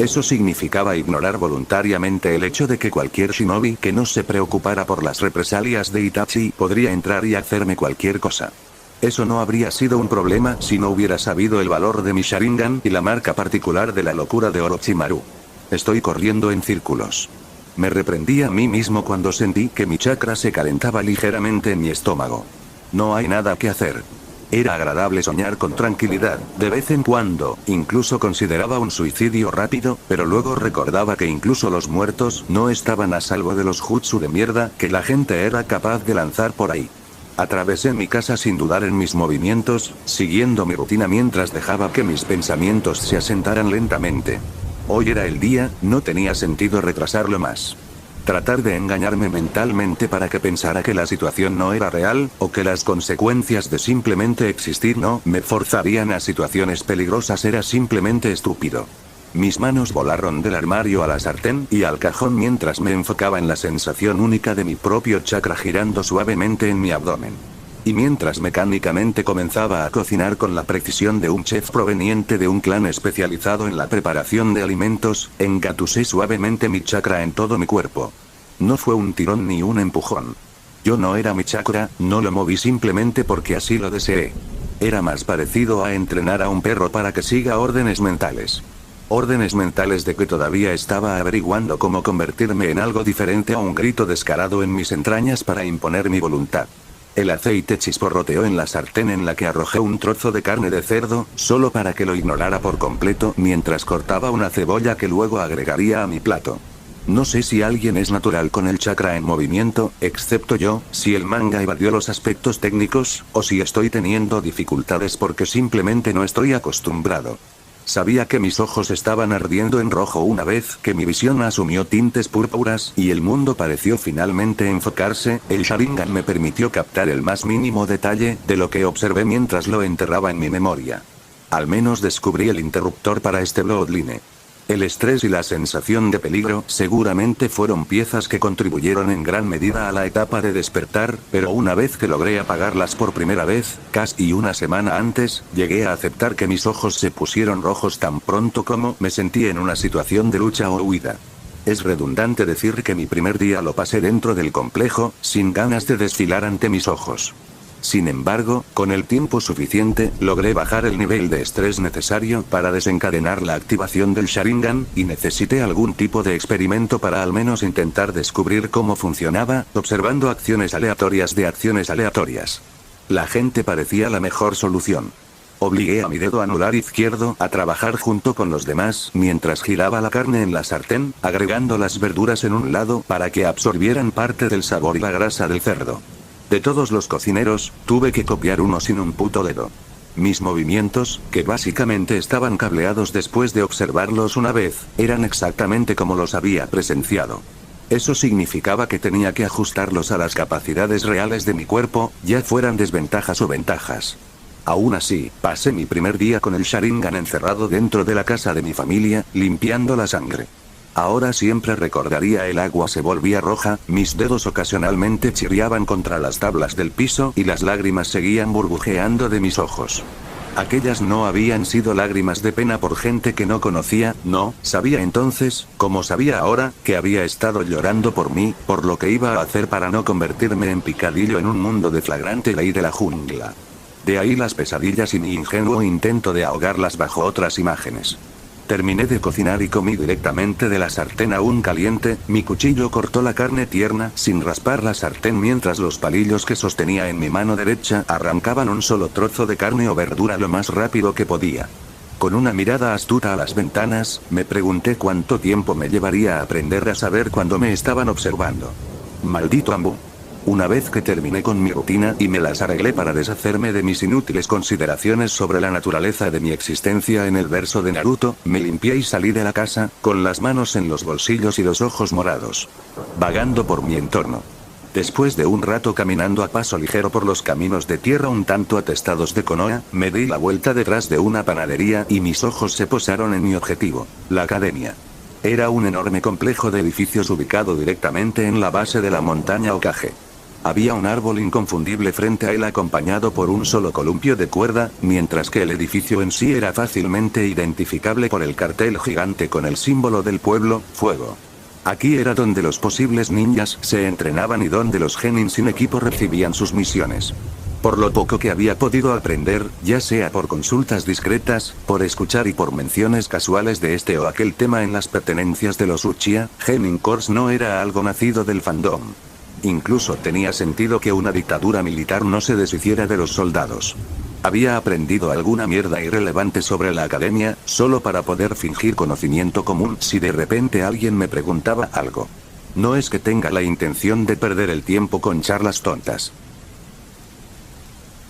Eso significaba ignorar voluntariamente el hecho de que cualquier shinobi que no se preocupara por las represalias de Itachi podría entrar y hacerme cualquier cosa. Eso no habría sido un problema si no hubiera sabido el valor de mi Sharingan y la marca particular de la locura de Orochimaru. Estoy corriendo en círculos. Me reprendí a mí mismo cuando sentí que mi chakra se calentaba ligeramente en mi estómago. No hay nada que hacer. Era agradable soñar con tranquilidad, de vez en cuando, incluso consideraba un suicidio rápido, pero luego recordaba que incluso los muertos no estaban a salvo de los jutsu de mierda que la gente era capaz de lanzar por ahí. Atravesé mi casa sin dudar en mis movimientos, siguiendo mi rutina mientras dejaba que mis pensamientos se asentaran lentamente. Hoy era el día, no tenía sentido retrasarlo más. Tratar de engañarme mentalmente para que pensara que la situación no era real, o que las consecuencias de simplemente existir no me forzarían a situaciones peligrosas era simplemente estúpido. Mis manos volaron del armario a la sartén y al cajón mientras me enfocaba en la sensación única de mi propio chakra girando suavemente en mi abdomen. Y mientras mecánicamente comenzaba a cocinar con la precisión de un chef proveniente de un clan especializado en la preparación de alimentos, engatusé suavemente mi chakra en todo mi cuerpo. No fue un tirón ni un empujón. Yo no era mi chakra, no lo moví simplemente porque así lo deseé. Era más parecido a entrenar a un perro para que siga órdenes mentales. Órdenes mentales de que todavía estaba averiguando cómo convertirme en algo diferente a un grito descarado en mis entrañas para imponer mi voluntad. El aceite chisporroteó en la sartén en la que arrojé un trozo de carne de cerdo, solo para que lo ignorara por completo mientras cortaba una cebolla que luego agregaría a mi plato. No sé si alguien es natural con el chakra en movimiento, excepto yo, si el manga evadió los aspectos técnicos, o si estoy teniendo dificultades porque simplemente no estoy acostumbrado. Sabía que mis ojos estaban ardiendo en rojo una vez que mi visión asumió tintes púrpuras y el mundo pareció finalmente enfocarse. El Sharingan me permitió captar el más mínimo detalle de lo que observé mientras lo enterraba en mi memoria. Al menos descubrí el interruptor para este Bloodline. El estrés y la sensación de peligro seguramente fueron piezas que contribuyeron en gran medida a la etapa de despertar, pero una vez que logré apagarlas por primera vez, casi una semana antes, llegué a aceptar que mis ojos se pusieron rojos tan pronto como me sentí en una situación de lucha o huida. Es redundante decir que mi primer día lo pasé dentro del complejo, sin ganas de desfilar ante mis ojos. Sin embargo, con el tiempo suficiente, logré bajar el nivel de estrés necesario para desencadenar la activación del Sharingan, y necesité algún tipo de experimento para al menos intentar descubrir cómo funcionaba, observando acciones aleatorias de acciones aleatorias. La gente parecía la mejor solución. Obligué a mi dedo anular izquierdo a trabajar junto con los demás mientras giraba la carne en la sartén, agregando las verduras en un lado para que absorbieran parte del sabor y la grasa del cerdo. De todos los cocineros, tuve que copiar uno sin un puto dedo. Mis movimientos, que básicamente estaban cableados después de observarlos una vez, eran exactamente como los había presenciado. Eso significaba que tenía que ajustarlos a las capacidades reales de mi cuerpo, ya fueran desventajas o ventajas. Aún así, pasé mi primer día con el Sharingan encerrado dentro de la casa de mi familia, limpiando la sangre. Ahora siempre recordaría el agua se volvía roja, mis dedos ocasionalmente chirriaban contra las tablas del piso y las lágrimas seguían burbujeando de mis ojos. Aquellas no habían sido lágrimas de pena por gente que no conocía, no, sabía entonces, como sabía ahora, que había estado llorando por mí, por lo que iba a hacer para no convertirme en picadillo en un mundo de flagrante ley de la jungla. De ahí las pesadillas y mi ingenuo intento de ahogarlas bajo otras imágenes. Terminé de cocinar y comí directamente de la sartén aún caliente, mi cuchillo cortó la carne tierna sin raspar la sartén mientras los palillos que sostenía en mi mano derecha arrancaban un solo trozo de carne o verdura lo más rápido que podía. Con una mirada astuta a las ventanas, me pregunté cuánto tiempo me llevaría a aprender a saber cuando me estaban observando. Maldito Ambu. Una vez que terminé con mi rutina y me las arreglé para deshacerme de mis inútiles consideraciones sobre la naturaleza de mi existencia en el verso de Naruto, me limpié y salí de la casa, con las manos en los bolsillos y los ojos morados. Vagando por mi entorno. Después de un rato caminando a paso ligero por los caminos de tierra un tanto atestados de Konoha, me di la vuelta detrás de una panadería y mis ojos se posaron en mi objetivo, la academia. Era un enorme complejo de edificios ubicado directamente en la base de la montaña Hokage. Había un árbol inconfundible frente a él acompañado por un solo columpio de cuerda, mientras que el edificio en sí era fácilmente identificable por el cartel gigante con el símbolo del pueblo, fuego. Aquí era donde los posibles ninjas se entrenaban y donde los genin sin equipo recibían sus misiones. Por lo poco que había podido aprender, ya sea por consultas discretas, por escuchar y por menciones casuales de este o aquel tema en las pertenencias de los Uchiha, Genin Corps no era algo nacido del fandom. Incluso tenía sentido que una dictadura militar no se deshiciera de los soldados. Había aprendido alguna mierda irrelevante sobre la academia, solo para poder fingir conocimiento común si de repente alguien me preguntaba algo. No es que tenga la intención de perder el tiempo con charlas tontas.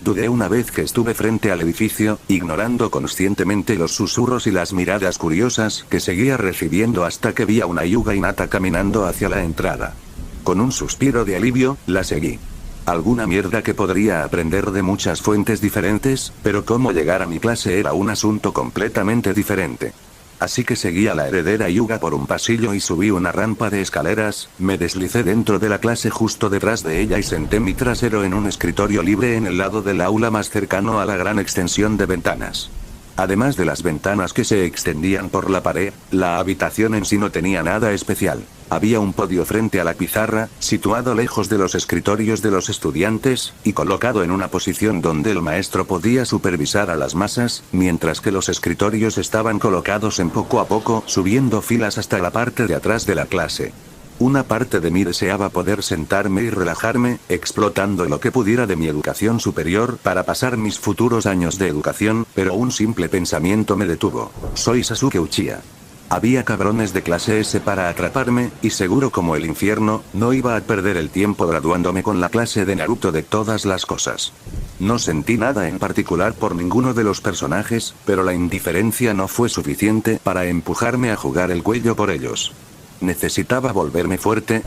Dudé una vez que estuve frente al edificio, ignorando conscientemente los susurros y las miradas curiosas que seguía recibiendo hasta que vi a una Hyuga Hinata caminando hacia la entrada. Con un suspiro de alivio, la seguí. Alguna mierda que podría aprender de muchas fuentes diferentes, pero cómo llegar a mi clase era un asunto completamente diferente. Así que seguí a la heredera Hyuga por un pasillo y subí una rampa de escaleras, me deslicé dentro de la clase justo detrás de ella y senté mi trasero en un escritorio libre en el lado del aula más cercano a la gran extensión de ventanas. Además de las ventanas que se extendían por la pared, la habitación en sí no tenía nada especial. Había un podio frente a la pizarra, situado lejos de los escritorios de los estudiantes, y colocado en una posición donde el maestro podía supervisar a las masas, mientras que los escritorios estaban colocados en poco a poco, subiendo filas hasta la parte de atrás de la clase. Una parte de mí deseaba poder sentarme y relajarme, explotando lo que pudiera de mi educación superior para pasar mis futuros años de educación, pero un simple pensamiento me detuvo. Soy Sasuke Uchiha. Había cabrones de clase S para atraparme, y seguro como el infierno, no iba a perder el tiempo graduándome con la clase de Naruto de todas las cosas. No sentí nada en particular por ninguno de los personajes, pero la indiferencia no fue suficiente para empujarme a jugar el cuello por ellos. Necesitaba volverme fuerte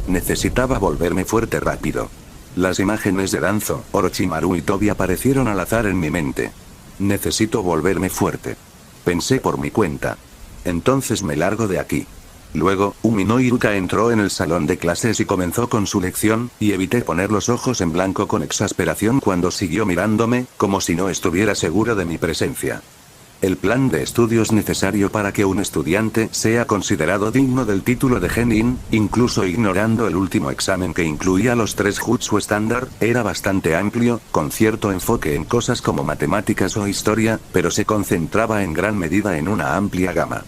rápido. Las imágenes de Danzo, Orochimaru y Tobi aparecieron al azar en mi mente. Necesito volverme fuerte. Pensé por mi cuenta. Entonces me largo de aquí. Luego, Umino Iruka entró en el salón de clases y comenzó con su lección, y evité poner los ojos en blanco con exasperación cuando siguió mirándome, como si no estuviera seguro de mi presencia. El plan de estudios necesario para que un estudiante sea considerado digno del título de Genin, incluso ignorando el último examen que incluía los 3 jutsu estándar, era bastante amplio, con cierto enfoque en cosas como matemáticas o historia, pero se concentraba en gran medida en una amplia gama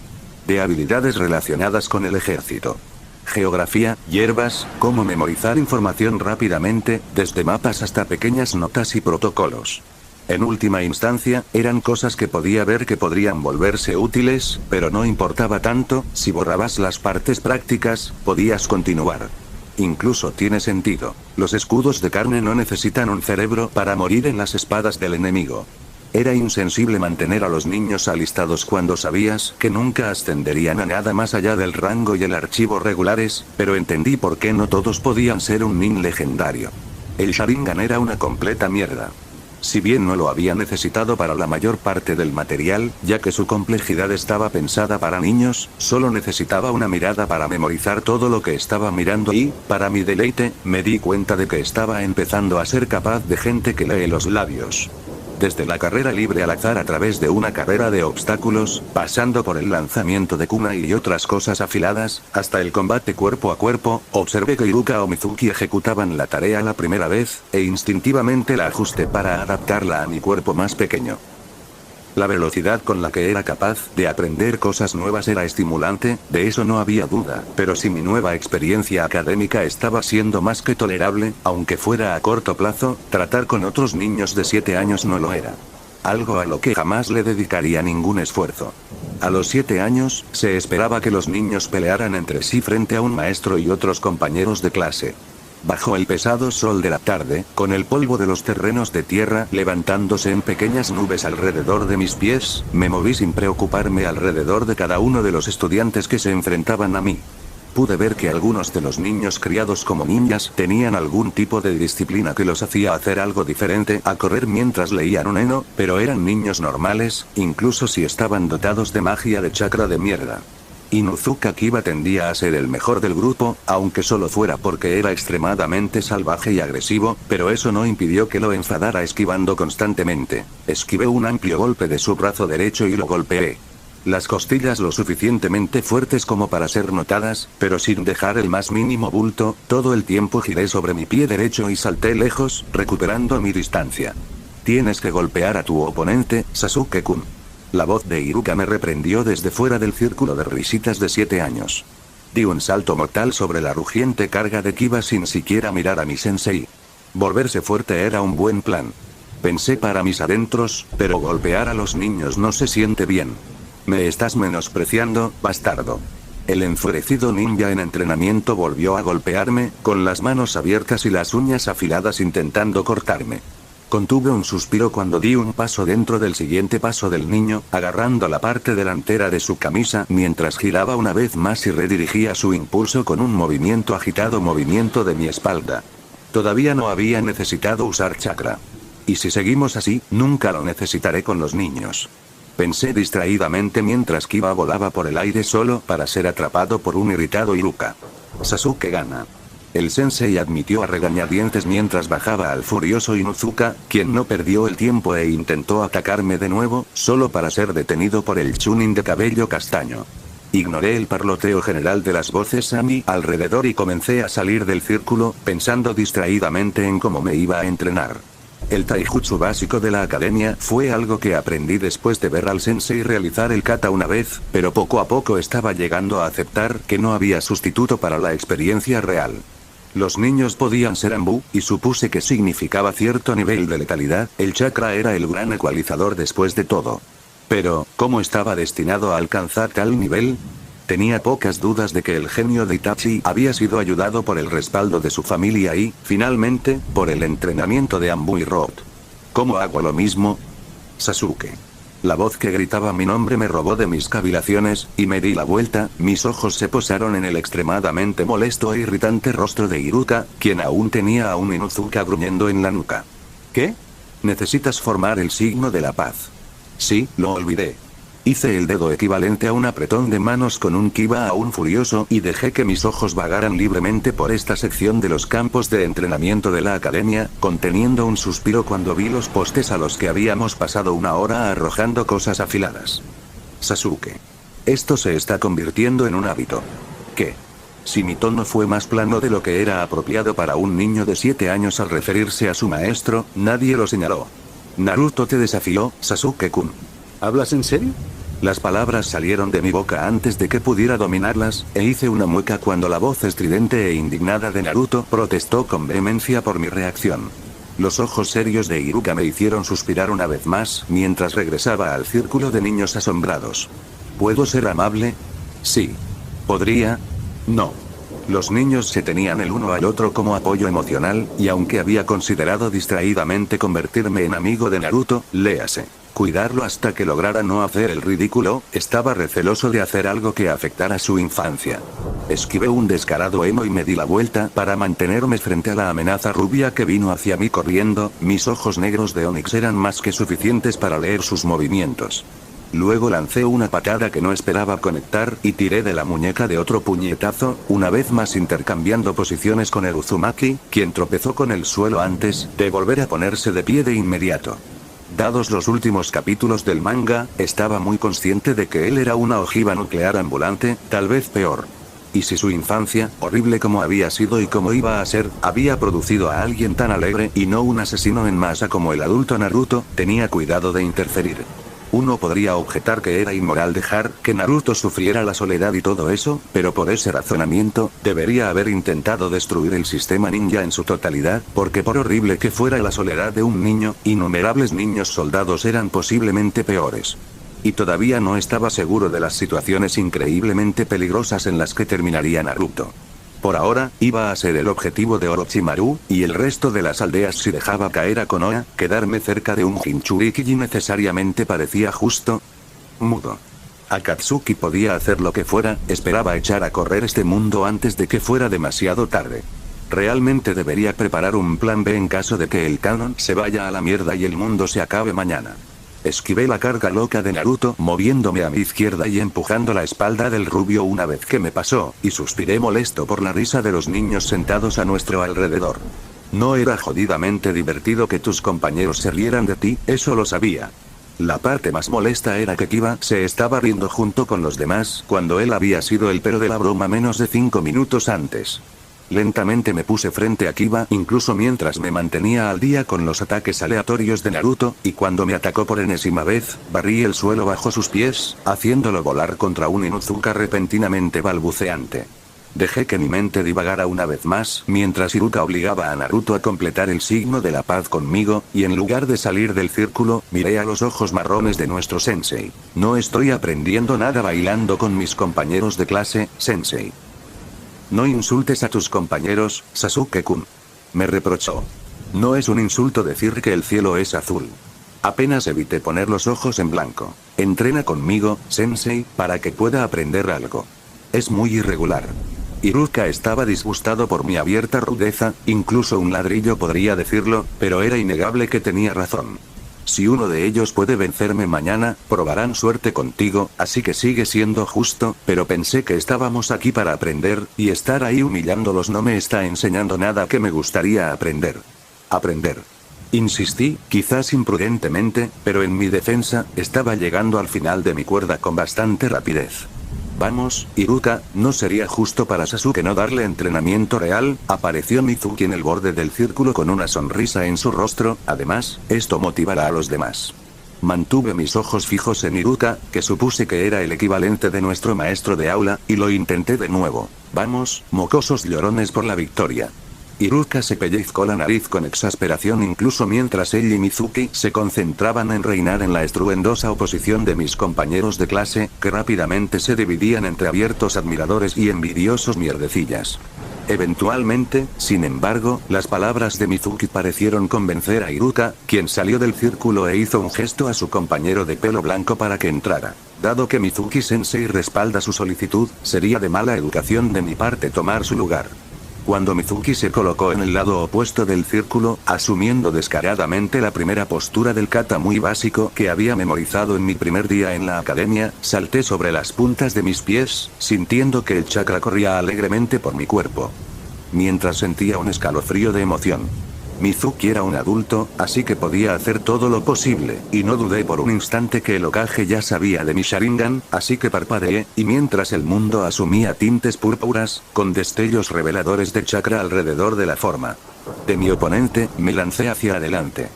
de habilidades relacionadas con el ejército. Geografía, hierbas, cómo memorizar información rápidamente, desde mapas hasta pequeñas notas y protocolos. En última instancia, eran cosas que podía ver que podrían volverse útiles, pero no importaba tanto, si borrabas las partes prácticas, podías continuar. Incluso tiene sentido. Los escudos de carne no necesitan un cerebro para morir en las espadas del enemigo. Era insensible mantener a los niños alistados cuando sabías que nunca ascenderían a nada más allá del rango y el archivo regulares, pero entendí por qué no todos podían ser un nin legendario. El Sharingan era una completa mierda. Si bien no lo había necesitado para la mayor parte del material, ya que su complejidad estaba pensada para niños, solo necesitaba una mirada para memorizar todo lo que estaba mirando y, para mi deleite, me di cuenta de que estaba empezando a ser capaz de gente que lee los labios. Desde la carrera libre al azar a través de una carrera de obstáculos, pasando por el lanzamiento de kunai y otras cosas afiladas, hasta el combate cuerpo a cuerpo, observé que Iruka o Mizuki ejecutaban la tarea la primera vez, e instintivamente la ajusté para adaptarla a mi cuerpo más pequeño. La velocidad con la que era capaz de aprender cosas nuevas era estimulante, de eso no había duda, pero si mi nueva experiencia académica estaba siendo más que tolerable, aunque fuera a corto plazo, tratar con otros niños de 7 años no lo era. Algo a lo que jamás le dedicaría ningún esfuerzo. A los 7 años, se esperaba que los niños pelearan entre sí frente a un maestro y otros compañeros de clase. Bajo el pesado sol de la tarde, con el polvo de los terrenos de tierra levantándose en pequeñas nubes alrededor de mis pies, me moví sin preocuparme alrededor de cada uno de los estudiantes que se enfrentaban a mí. Pude ver que algunos de los niños criados como ninjas tenían algún tipo de disciplina que los hacía hacer algo diferente a correr mientras leían un heno, pero eran niños normales, incluso si estaban dotados de magia de chakra de mierda. Inuzuka Kiba tendía a ser el mejor del grupo, aunque solo fuera porque era extremadamente salvaje y agresivo, pero eso no impidió que lo enfadara esquivando constantemente. Esquivé un amplio golpe de su brazo derecho y lo golpeé. Las costillas lo suficientemente fuertes como para ser notadas, pero sin dejar el más mínimo bulto, todo el tiempo giré sobre mi pie derecho y salté lejos, recuperando mi distancia. Tienes que golpear a tu oponente, Sasuke-kun. La voz de Iruka me reprendió desde fuera del círculo de risitas de 7 años. Di un salto mortal sobre la rugiente carga de Kiba sin siquiera mirar a mi sensei. Volverse fuerte era un buen plan. Pensé para mis adentros, pero golpear a los niños no se siente bien. Me estás menospreciando, bastardo. El enfurecido ninja en entrenamiento volvió a golpearme, con las manos abiertas y las uñas afiladas intentando cortarme. Contuve un suspiro cuando di un paso dentro del siguiente paso del niño, agarrando la parte delantera de su camisa mientras giraba una vez más y redirigía su impulso con un movimiento movimiento de mi espalda. Todavía no había necesitado usar chakra. Y si seguimos así, nunca lo necesitaré con los niños. Pensé distraídamente mientras Kiba volaba por el aire solo para ser atrapado por un irritado Iruka. Sasuke gana. El sensei admitió a regañadientes mientras bajaba al furioso Inuzuka, quien no perdió el tiempo e intentó atacarme de nuevo, solo para ser detenido por el Chunin de cabello castaño. Ignoré el parloteo general de las voces a mi alrededor y comencé a salir del círculo, pensando distraídamente en cómo me iba a entrenar. El taijutsu básico de la academia fue algo que aprendí después de ver al sensei realizar el kata una vez, pero poco a poco estaba llegando a aceptar que no había sustituto para la experiencia real. Los niños podían ser Anbu, y supuse que significaba cierto nivel de letalidad, el chakra era el gran ecualizador después de todo. Pero, ¿cómo estaba destinado a alcanzar tal nivel? Tenía pocas dudas de que el genio de Itachi había sido ayudado por el respaldo de su familia y, finalmente, por el entrenamiento de Anbu y Roth. ¿Cómo hago lo mismo? Sasuke. La voz que gritaba mi nombre me robó de mis cavilaciones, y me di la vuelta, mis ojos se posaron en el extremadamente molesto e irritante rostro de Iruka, quien aún tenía a un Inuzuka gruñendo en la nuca. ¿Qué? Necesitas formar el signo de la paz. Sí, lo olvidé. Hice el dedo equivalente a un apretón de manos con un Kiba aún furioso y dejé que mis ojos vagaran libremente por esta sección de los campos de entrenamiento de la academia, conteniendo un suspiro cuando vi los postes a los que habíamos pasado una hora arrojando cosas afiladas. Sasuke. Esto se está convirtiendo en un hábito. ¿Qué? Si mi tono fue más plano de lo que era apropiado para un niño de 7 años al referirse a su maestro, nadie lo señaló. Naruto te desafió, Sasuke-kun. ¿Hablas en serio? Las palabras salieron de mi boca antes de que pudiera dominarlas, e hice una mueca cuando la voz estridente e indignada de Naruto protestó con vehemencia por mi reacción. Los ojos serios de Iruka me hicieron suspirar una vez más, mientras regresaba al círculo de niños asombrados. ¿Puedo ser amable? Sí. ¿Podría? No. Los niños se tenían el uno al otro como apoyo emocional, y aunque había considerado distraídamente convertirme en amigo de Naruto, léase, cuidarlo hasta que lograra no hacer el ridículo, estaba receloso de hacer algo que afectara su infancia. Esquivé un descarado emo y me di la vuelta para mantenerme frente a la amenaza rubia que vino hacia mí corriendo, mis ojos negros de onix eran más que suficientes para leer sus movimientos. Luego lancé una patada que no esperaba conectar y tiré de la muñeca de otro puñetazo, una vez más intercambiando posiciones con el Uzumaki, quien tropezó con el suelo antes de volver a ponerse de pie de inmediato. Dados los últimos capítulos del manga, estaba muy consciente de que él era una ojiva nuclear ambulante, tal vez peor. Y si su infancia, horrible como había sido y como iba a ser, había producido a alguien tan alegre y no un asesino en masa como el adulto Naruto, tenía cuidado de interferir. Uno podría objetar que era inmoral dejar que Naruto sufriera la soledad y todo eso, pero por ese razonamiento, debería haber intentado destruir el sistema ninja en su totalidad, porque por horrible que fuera la soledad de un niño, innumerables niños soldados eran posiblemente peores. Y todavía no estaba seguro de las situaciones increíblemente peligrosas en las que terminaría Naruto. Por ahora, iba a ser el objetivo de Orochimaru, y el resto de las aldeas si dejaba caer a Konoha, quedarme cerca de un Jinchuriki necesariamente parecía justo. Mudo. Akatsuki podía hacer lo que fuera, esperaba echar a correr este mundo antes de que fuera demasiado tarde. Realmente debería preparar un plan B en caso de que el canon se vaya a la mierda y el mundo se acabe mañana. Esquivé la carga loca de Naruto moviéndome a mi izquierda y empujando la espalda del rubio una vez que me pasó, y suspiré molesto por la risa de los niños sentados a nuestro alrededor. No era jodidamente divertido que tus compañeros se rieran de ti, eso lo sabía. La parte más molesta era que Kiba se estaba riendo junto con los demás cuando él había sido el pero de la broma menos de 5 minutos antes. Lentamente me puse frente a Kiba incluso mientras me mantenía al día con los ataques aleatorios de Naruto, y cuando me atacó por enésima vez, barrí el suelo bajo sus pies, haciéndolo volar contra un Inuzuka repentinamente balbuceante. Dejé que mi mente divagara una vez más, mientras Iruka obligaba a Naruto a completar el signo de la paz conmigo, y en lugar de salir del círculo, miré a los ojos marrones de nuestro sensei. No estoy aprendiendo nada bailando con mis compañeros de clase, sensei. No insultes a tus compañeros, Sasuke-kun. Me reprochó. No es un insulto decir que el cielo es azul. Apenas evité poner los ojos en blanco. Entrena conmigo, sensei, para que pueda aprender algo. Es muy irregular. Iruka estaba disgustado por mi abierta rudeza, incluso un ladrillo podría decirlo, pero era innegable que tenía razón. Si uno de ellos puede vencerme mañana, probarán suerte contigo, así que sigue siendo justo, pero pensé que estábamos aquí para aprender, y estar ahí humillándolos no me está enseñando nada que me gustaría aprender. Aprender. Insistí, quizás imprudentemente, pero en mi defensa, estaba llegando al final de mi cuerda con bastante rapidez. Vamos, Iruka, no sería justo para Sasuke no darle entrenamiento real. Apareció Mizuki en el borde del círculo con una sonrisa en su rostro, además, esto motivará a los demás. Mantuve mis ojos fijos en Iruka, que supuse que era el equivalente de nuestro maestro de aula, y lo intenté de nuevo. Vamos, mocosos llorones por la victoria. Iruka se pellizcó la nariz con exasperación incluso mientras él y Mizuki se concentraban en reinar en la estruendosa oposición de mis compañeros de clase, que rápidamente se dividían entre abiertos admiradores y envidiosos mierdecillas. Eventualmente, sin embargo, las palabras de Mizuki parecieron convencer a Iruka, quien salió del círculo e hizo un gesto a su compañero de pelo blanco para que entrara. Dado que Mizuki-sensei respalda su solicitud, sería de mala educación de mi parte tomar su lugar. Cuando Mizuki se colocó en el lado opuesto del círculo, asumiendo descaradamente la primera postura del kata muy básico que había memorizado en mi primer día en la academia, salté sobre las puntas de mis pies, sintiendo que el chakra corría alegremente por mi cuerpo. Mientras sentía un escalofrío de emoción. Mizuki era un adulto, así que podía hacer todo lo posible, y no dudé por un instante que el Hokage ya sabía de mi Sharingan, así que parpadeé, y mientras el mundo asumía tintes púrpuras, con destellos reveladores de chakra alrededor de la forma de mi oponente, me lancé hacia adelante.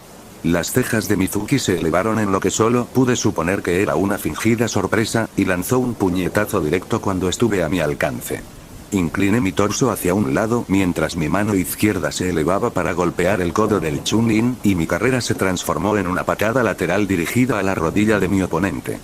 Las cejas de Mizuki se elevaron en lo que solo pude suponer que era una fingida sorpresa, y lanzó un puñetazo directo cuando estuve a mi alcance. Incliné mi torso hacia un lado mientras mi mano izquierda se elevaba para golpear el codo del Chunin, y mi carrera se transformó en una patada lateral dirigida a la rodilla de mi oponente.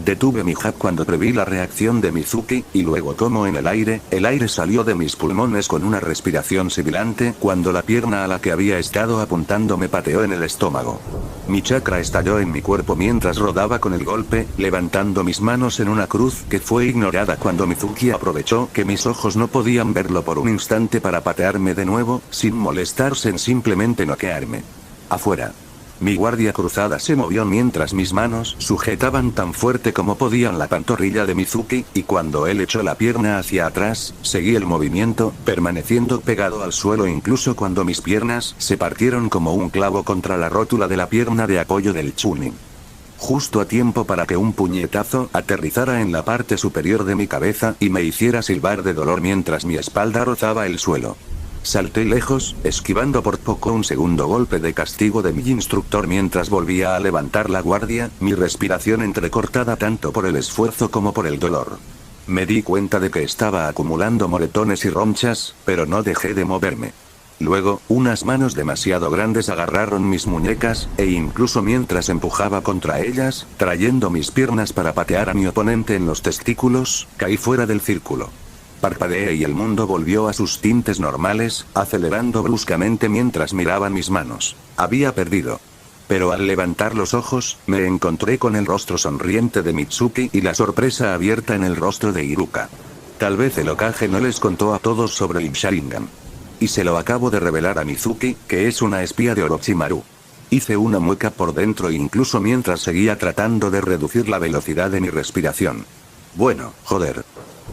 Detuve mi jab cuando preví la reacción de Mizuki, y luego como en el aire salió de mis pulmones con una respiración sibilante cuando la pierna a la que había estado apuntando me pateó en el estómago. Mi chakra estalló en mi cuerpo mientras rodaba con el golpe, levantando mis manos en una cruz que fue ignorada cuando Mizuki aprovechó que mis ojos no podían verlo por un instante para patearme de nuevo, sin molestarse en simplemente noquearme. Afuera. Mi guardia cruzada se movió mientras mis manos sujetaban tan fuerte como podían la pantorrilla de Mizuki, y cuando él echó la pierna hacia atrás, seguí el movimiento, permaneciendo pegado al suelo incluso cuando mis piernas se partieron como un clavo contra la rótula de la pierna de apoyo del Chunin. Justo a tiempo para que un puñetazo aterrizara en la parte superior de mi cabeza y me hiciera silbar de dolor mientras mi espalda rozaba el suelo. Salté lejos, esquivando por poco un segundo golpe de castigo de mi instructor mientras volvía a levantar la guardia, mi respiración entrecortada tanto por el esfuerzo como por el dolor. Me di cuenta de que estaba acumulando moretones y ronchas, pero no dejé de moverme. Luego, unas manos demasiado grandes agarraron mis muñecas, e incluso mientras empujaba contra ellas, trayendo mis piernas para patear a mi oponente en los testículos, caí fuera del círculo. Parpadeé y el mundo volvió a sus tintes normales, acelerando bruscamente mientras miraba mis manos. Había perdido. Pero al levantar los ojos, me encontré con el rostro sonriente de Mitsuki y la sorpresa abierta en el rostro de Iruka. Tal vez el Hokage no les contó a todos sobre el Sharingan. Y se lo acabo de revelar a Mizuki, que es una espía de Orochimaru. Hice una mueca por dentro incluso mientras seguía tratando de reducir la velocidad de mi respiración. Bueno, joder.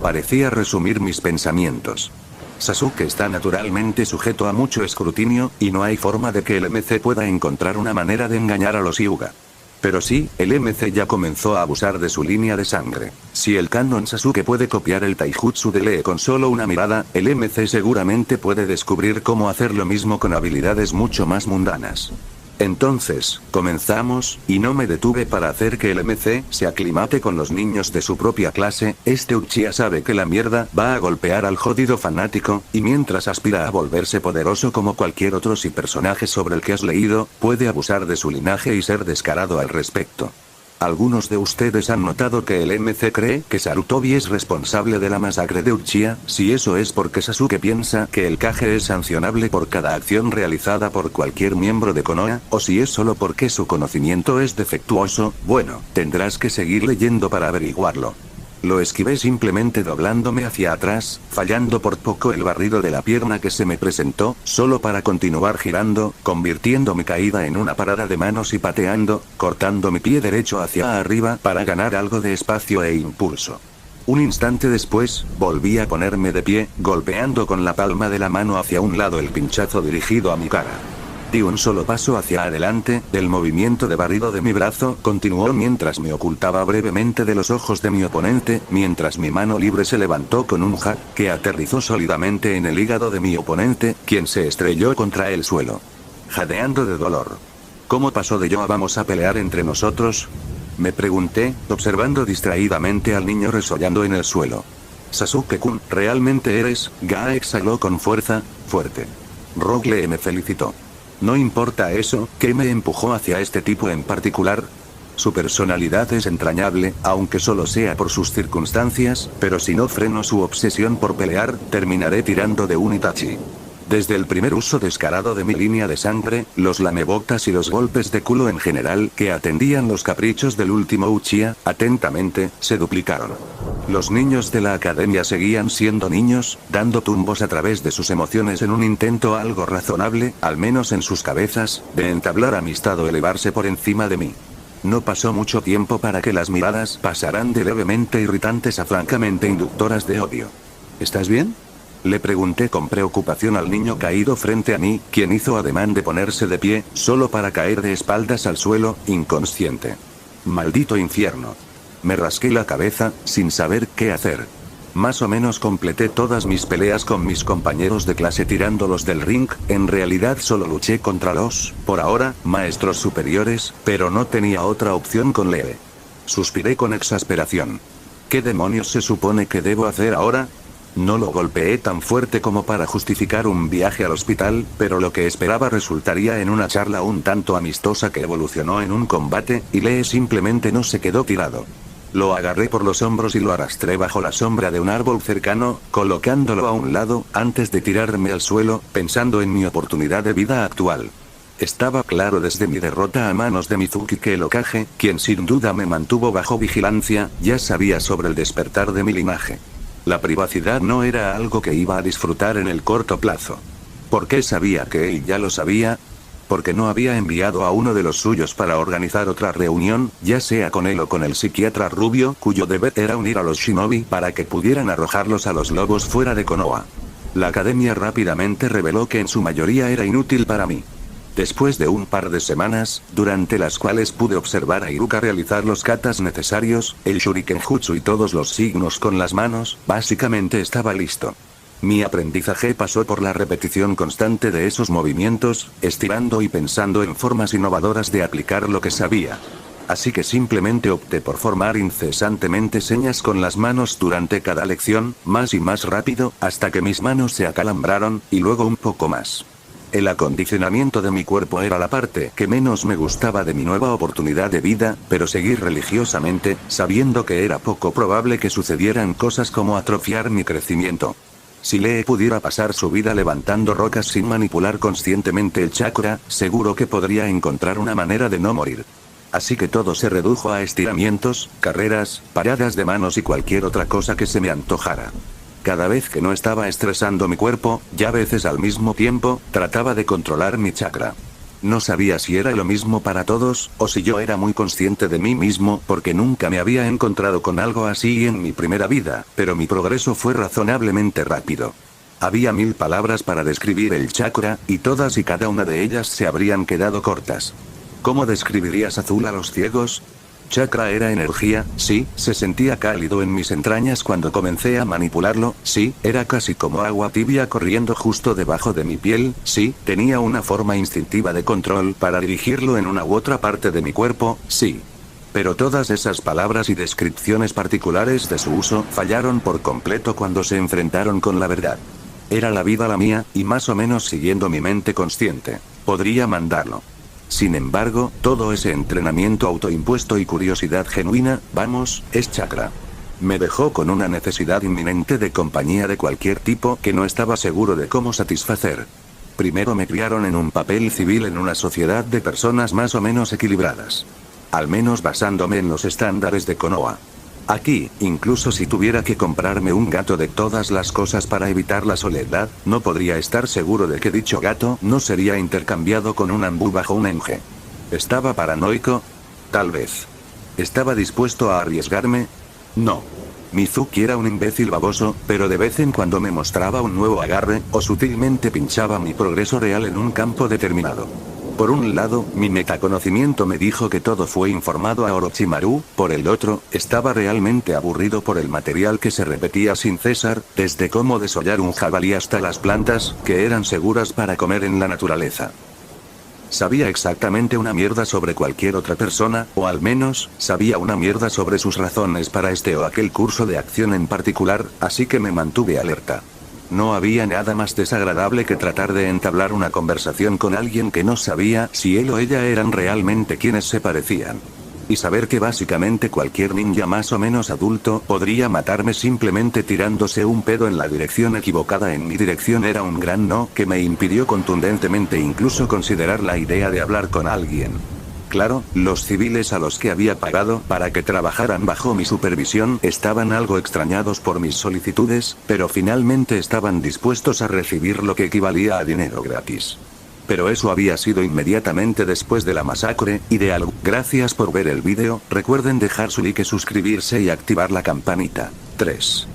Parecía resumir mis pensamientos. Sasuke está naturalmente sujeto a mucho escrutinio, y no hay forma de que el MC pueda encontrar una manera de engañar a los Hyuga. Pero sí, el MC ya comenzó a abusar de su línea de sangre. Si el canon Sasuke puede copiar el taijutsu de Lee con solo una mirada, el MC seguramente puede descubrir cómo hacer lo mismo con habilidades mucho más mundanas. Entonces, comenzamos, y no me detuve para hacer que el MC se aclimate con los niños de su propia clase. Este Uchiha sabe que la mierda va a golpear al jodido fanático, y mientras aspira a volverse poderoso como cualquier otro personaje sobre el que has leído, puede abusar de su linaje y ser descarado al respecto. Algunos de ustedes han notado que el MC cree que Sarutobi es responsable de la masacre de Uchiha. Si eso es porque Sasuke piensa que el Kage es sancionable por cada acción realizada por cualquier miembro de Konoha, o si es solo porque su conocimiento es defectuoso, bueno, tendrás que seguir leyendo para averiguarlo. Lo esquivé simplemente doblándome hacia atrás, fallando por poco el barrido de la pierna que se me presentó, solo para continuar girando, convirtiendo mi caída en una parada de manos y pateando, cortando mi pie derecho hacia arriba para ganar algo de espacio e impulso. Un instante después, volví a ponerme de pie, golpeando con la palma de la mano hacia un lado el pinchazo dirigido a mi cara. Di un solo paso hacia adelante, el movimiento de barrido de mi brazo continuó mientras me ocultaba brevemente de los ojos de mi oponente, mientras mi mano libre se levantó con un jab, que aterrizó sólidamente en el hígado de mi oponente, quien se estrelló contra el suelo, jadeando de dolor. ¿Cómo pasó de yo a vamos a pelear entre nosotros? Me pregunté, observando distraídamente al niño resollando en el suelo. Sasuke-kun, ¿realmente eres? Ga exhaló con fuerza, fuerte. Rogue me felicitó. No importa eso, ¿qué me empujó hacia este tipo en particular? Su personalidad es entrañable, aunque solo sea por sus circunstancias, pero si no freno su obsesión por pelear, terminaré tirando de un Itachi. Desde el primer uso descarado de mi línea de sangre, los lamebotas y los golpes de culo en general que atendían los caprichos del último Uchiha, atentamente, se duplicaron. Los niños de la academia seguían siendo niños, dando tumbos a través de sus emociones en un intento algo razonable, al menos en sus cabezas, de entablar amistad o elevarse por encima de mí. No pasó mucho tiempo para que las miradas pasaran de levemente irritantes a francamente inductoras de odio. ¿Estás bien?, le pregunté con preocupación al niño caído frente a mí, quien hizo ademán de ponerse de pie, solo para caer de espaldas al suelo, inconsciente. Maldito infierno. Me rasqué la cabeza, sin saber qué hacer. Más o menos completé todas mis peleas con mis compañeros de clase tirándolos del ring, en realidad solo luché contra los, por ahora, maestros superiores, pero no tenía otra opción con Lee. Suspiré con exasperación. ¿Qué demonios se supone que debo hacer ahora? No lo golpeé tan fuerte como para justificar un viaje al hospital, pero lo que esperaba resultaría en una charla un tanto amistosa que evolucionó en un combate, y Lee simplemente no se quedó tirado. Lo agarré por los hombros y lo arrastré bajo la sombra de un árbol cercano, colocándolo a un lado, antes de tirarme al suelo, pensando en mi oportunidad de vida actual. Estaba claro desde mi derrota a manos de Mizuki que el Hokage, quien sin duda me mantuvo bajo vigilancia, ya sabía sobre el despertar de mi linaje. La privacidad no era algo que iba a disfrutar en el corto plazo. ¿Por qué sabía que él ya lo sabía? Porque no había enviado a uno de los suyos para organizar otra reunión, ya sea con él o con el psiquiatra rubio, cuyo deber era unir a los shinobi para que pudieran arrojarlos a los lobos fuera de Konoha. La academia rápidamente reveló que en su mayoría era inútil para mí. Después de un par de semanas, durante las cuales pude observar a Iruka realizar los katas necesarios, el shuriken jutsu y todos los signos con las manos, básicamente estaba listo. Mi aprendizaje pasó por la repetición constante de esos movimientos, estirando y pensando en formas innovadoras de aplicar lo que sabía. Así que simplemente opté por formar incesantemente señas con las manos durante cada lección, más y más rápido, hasta que mis manos se acalambraron, y luego un poco más. El acondicionamiento de mi cuerpo era la parte que menos me gustaba de mi nueva oportunidad de vida, pero seguí religiosamente, sabiendo que era poco probable que sucedieran cosas como atrofiar mi crecimiento. Si Lee pudiera pasar su vida levantando rocas sin manipular conscientemente el chakra, seguro que podría encontrar una manera de no morir. Así que todo se redujo a estiramientos, carreras, paradas de manos y cualquier otra cosa que se me antojara. Cada vez que no estaba estresando mi cuerpo, y a veces al mismo tiempo, trataba de controlar mi chakra. No sabía si era lo mismo para todos, o si yo era muy consciente de mí mismo, porque nunca me había encontrado con algo así en mi primera vida, pero mi progreso fue razonablemente rápido. Había 1000 palabras para describir el chakra, y todas y cada una de ellas se habrían quedado cortas. ¿Cómo describirías azul a los ciegos? Chakra era energía, sí, se sentía cálido en mis entrañas cuando comencé a manipularlo, sí, era casi como agua tibia corriendo justo debajo de mi piel, sí, tenía una forma instintiva de control para dirigirlo en una u otra parte de mi cuerpo, sí. Pero todas esas palabras y descripciones particulares de su uso fallaron por completo cuando se enfrentaron con la verdad. Era la vida la mía, y más o menos siguiendo mi mente consciente. Podría mandarlo. Sin embargo, todo ese entrenamiento autoimpuesto y curiosidad genuina, vamos, es chakra. Me dejó con una necesidad inminente de compañía de cualquier tipo que no estaba seguro de cómo satisfacer. Primero me criaron en un papel civil en una sociedad de personas más o menos equilibradas. Al menos basándome en los estándares de Konoha. Aquí, incluso si tuviera que comprarme un gato de todas las cosas para evitar la soledad, no podría estar seguro de que dicho gato no sería intercambiado con un ambú bajo un enge. ¿Estaba paranoico? Tal vez. ¿Estaba dispuesto a arriesgarme? No. Mizuki era un imbécil baboso, pero de vez en cuando me mostraba un nuevo agarre, o sutilmente pinchaba mi progreso real en un campo determinado. Por un lado, mi metaconocimiento me dijo que todo fue informado a Orochimaru, por el otro, estaba realmente aburrido por el material que se repetía sin cesar, desde cómo desollar un jabalí hasta las plantas, que eran seguras para comer en la naturaleza. Sabía exactamente una mierda sobre cualquier otra persona, o al menos, sabía una mierda sobre sus razones para este o aquel curso de acción en particular, así que me mantuve alerta. No había nada más desagradable que tratar de entablar una conversación con alguien que no sabía si él o ella eran realmente quienes se parecían. Y saber que básicamente cualquier ninja más o menos adulto podría matarme simplemente tirándose un pedo en la dirección equivocada en mi dirección era un gran no que me impidió contundentemente incluso considerar la idea de hablar con alguien. Claro, los civiles a los que había pagado para que trabajaran bajo mi supervisión estaban algo extrañados por mis solicitudes, pero finalmente estaban dispuestos a recibir lo que equivalía a dinero gratis. Pero eso había sido inmediatamente después de la masacre, y de algo. Gracias por ver el vídeo, recuerden dejar su like, suscribirse y activar la campanita. 3.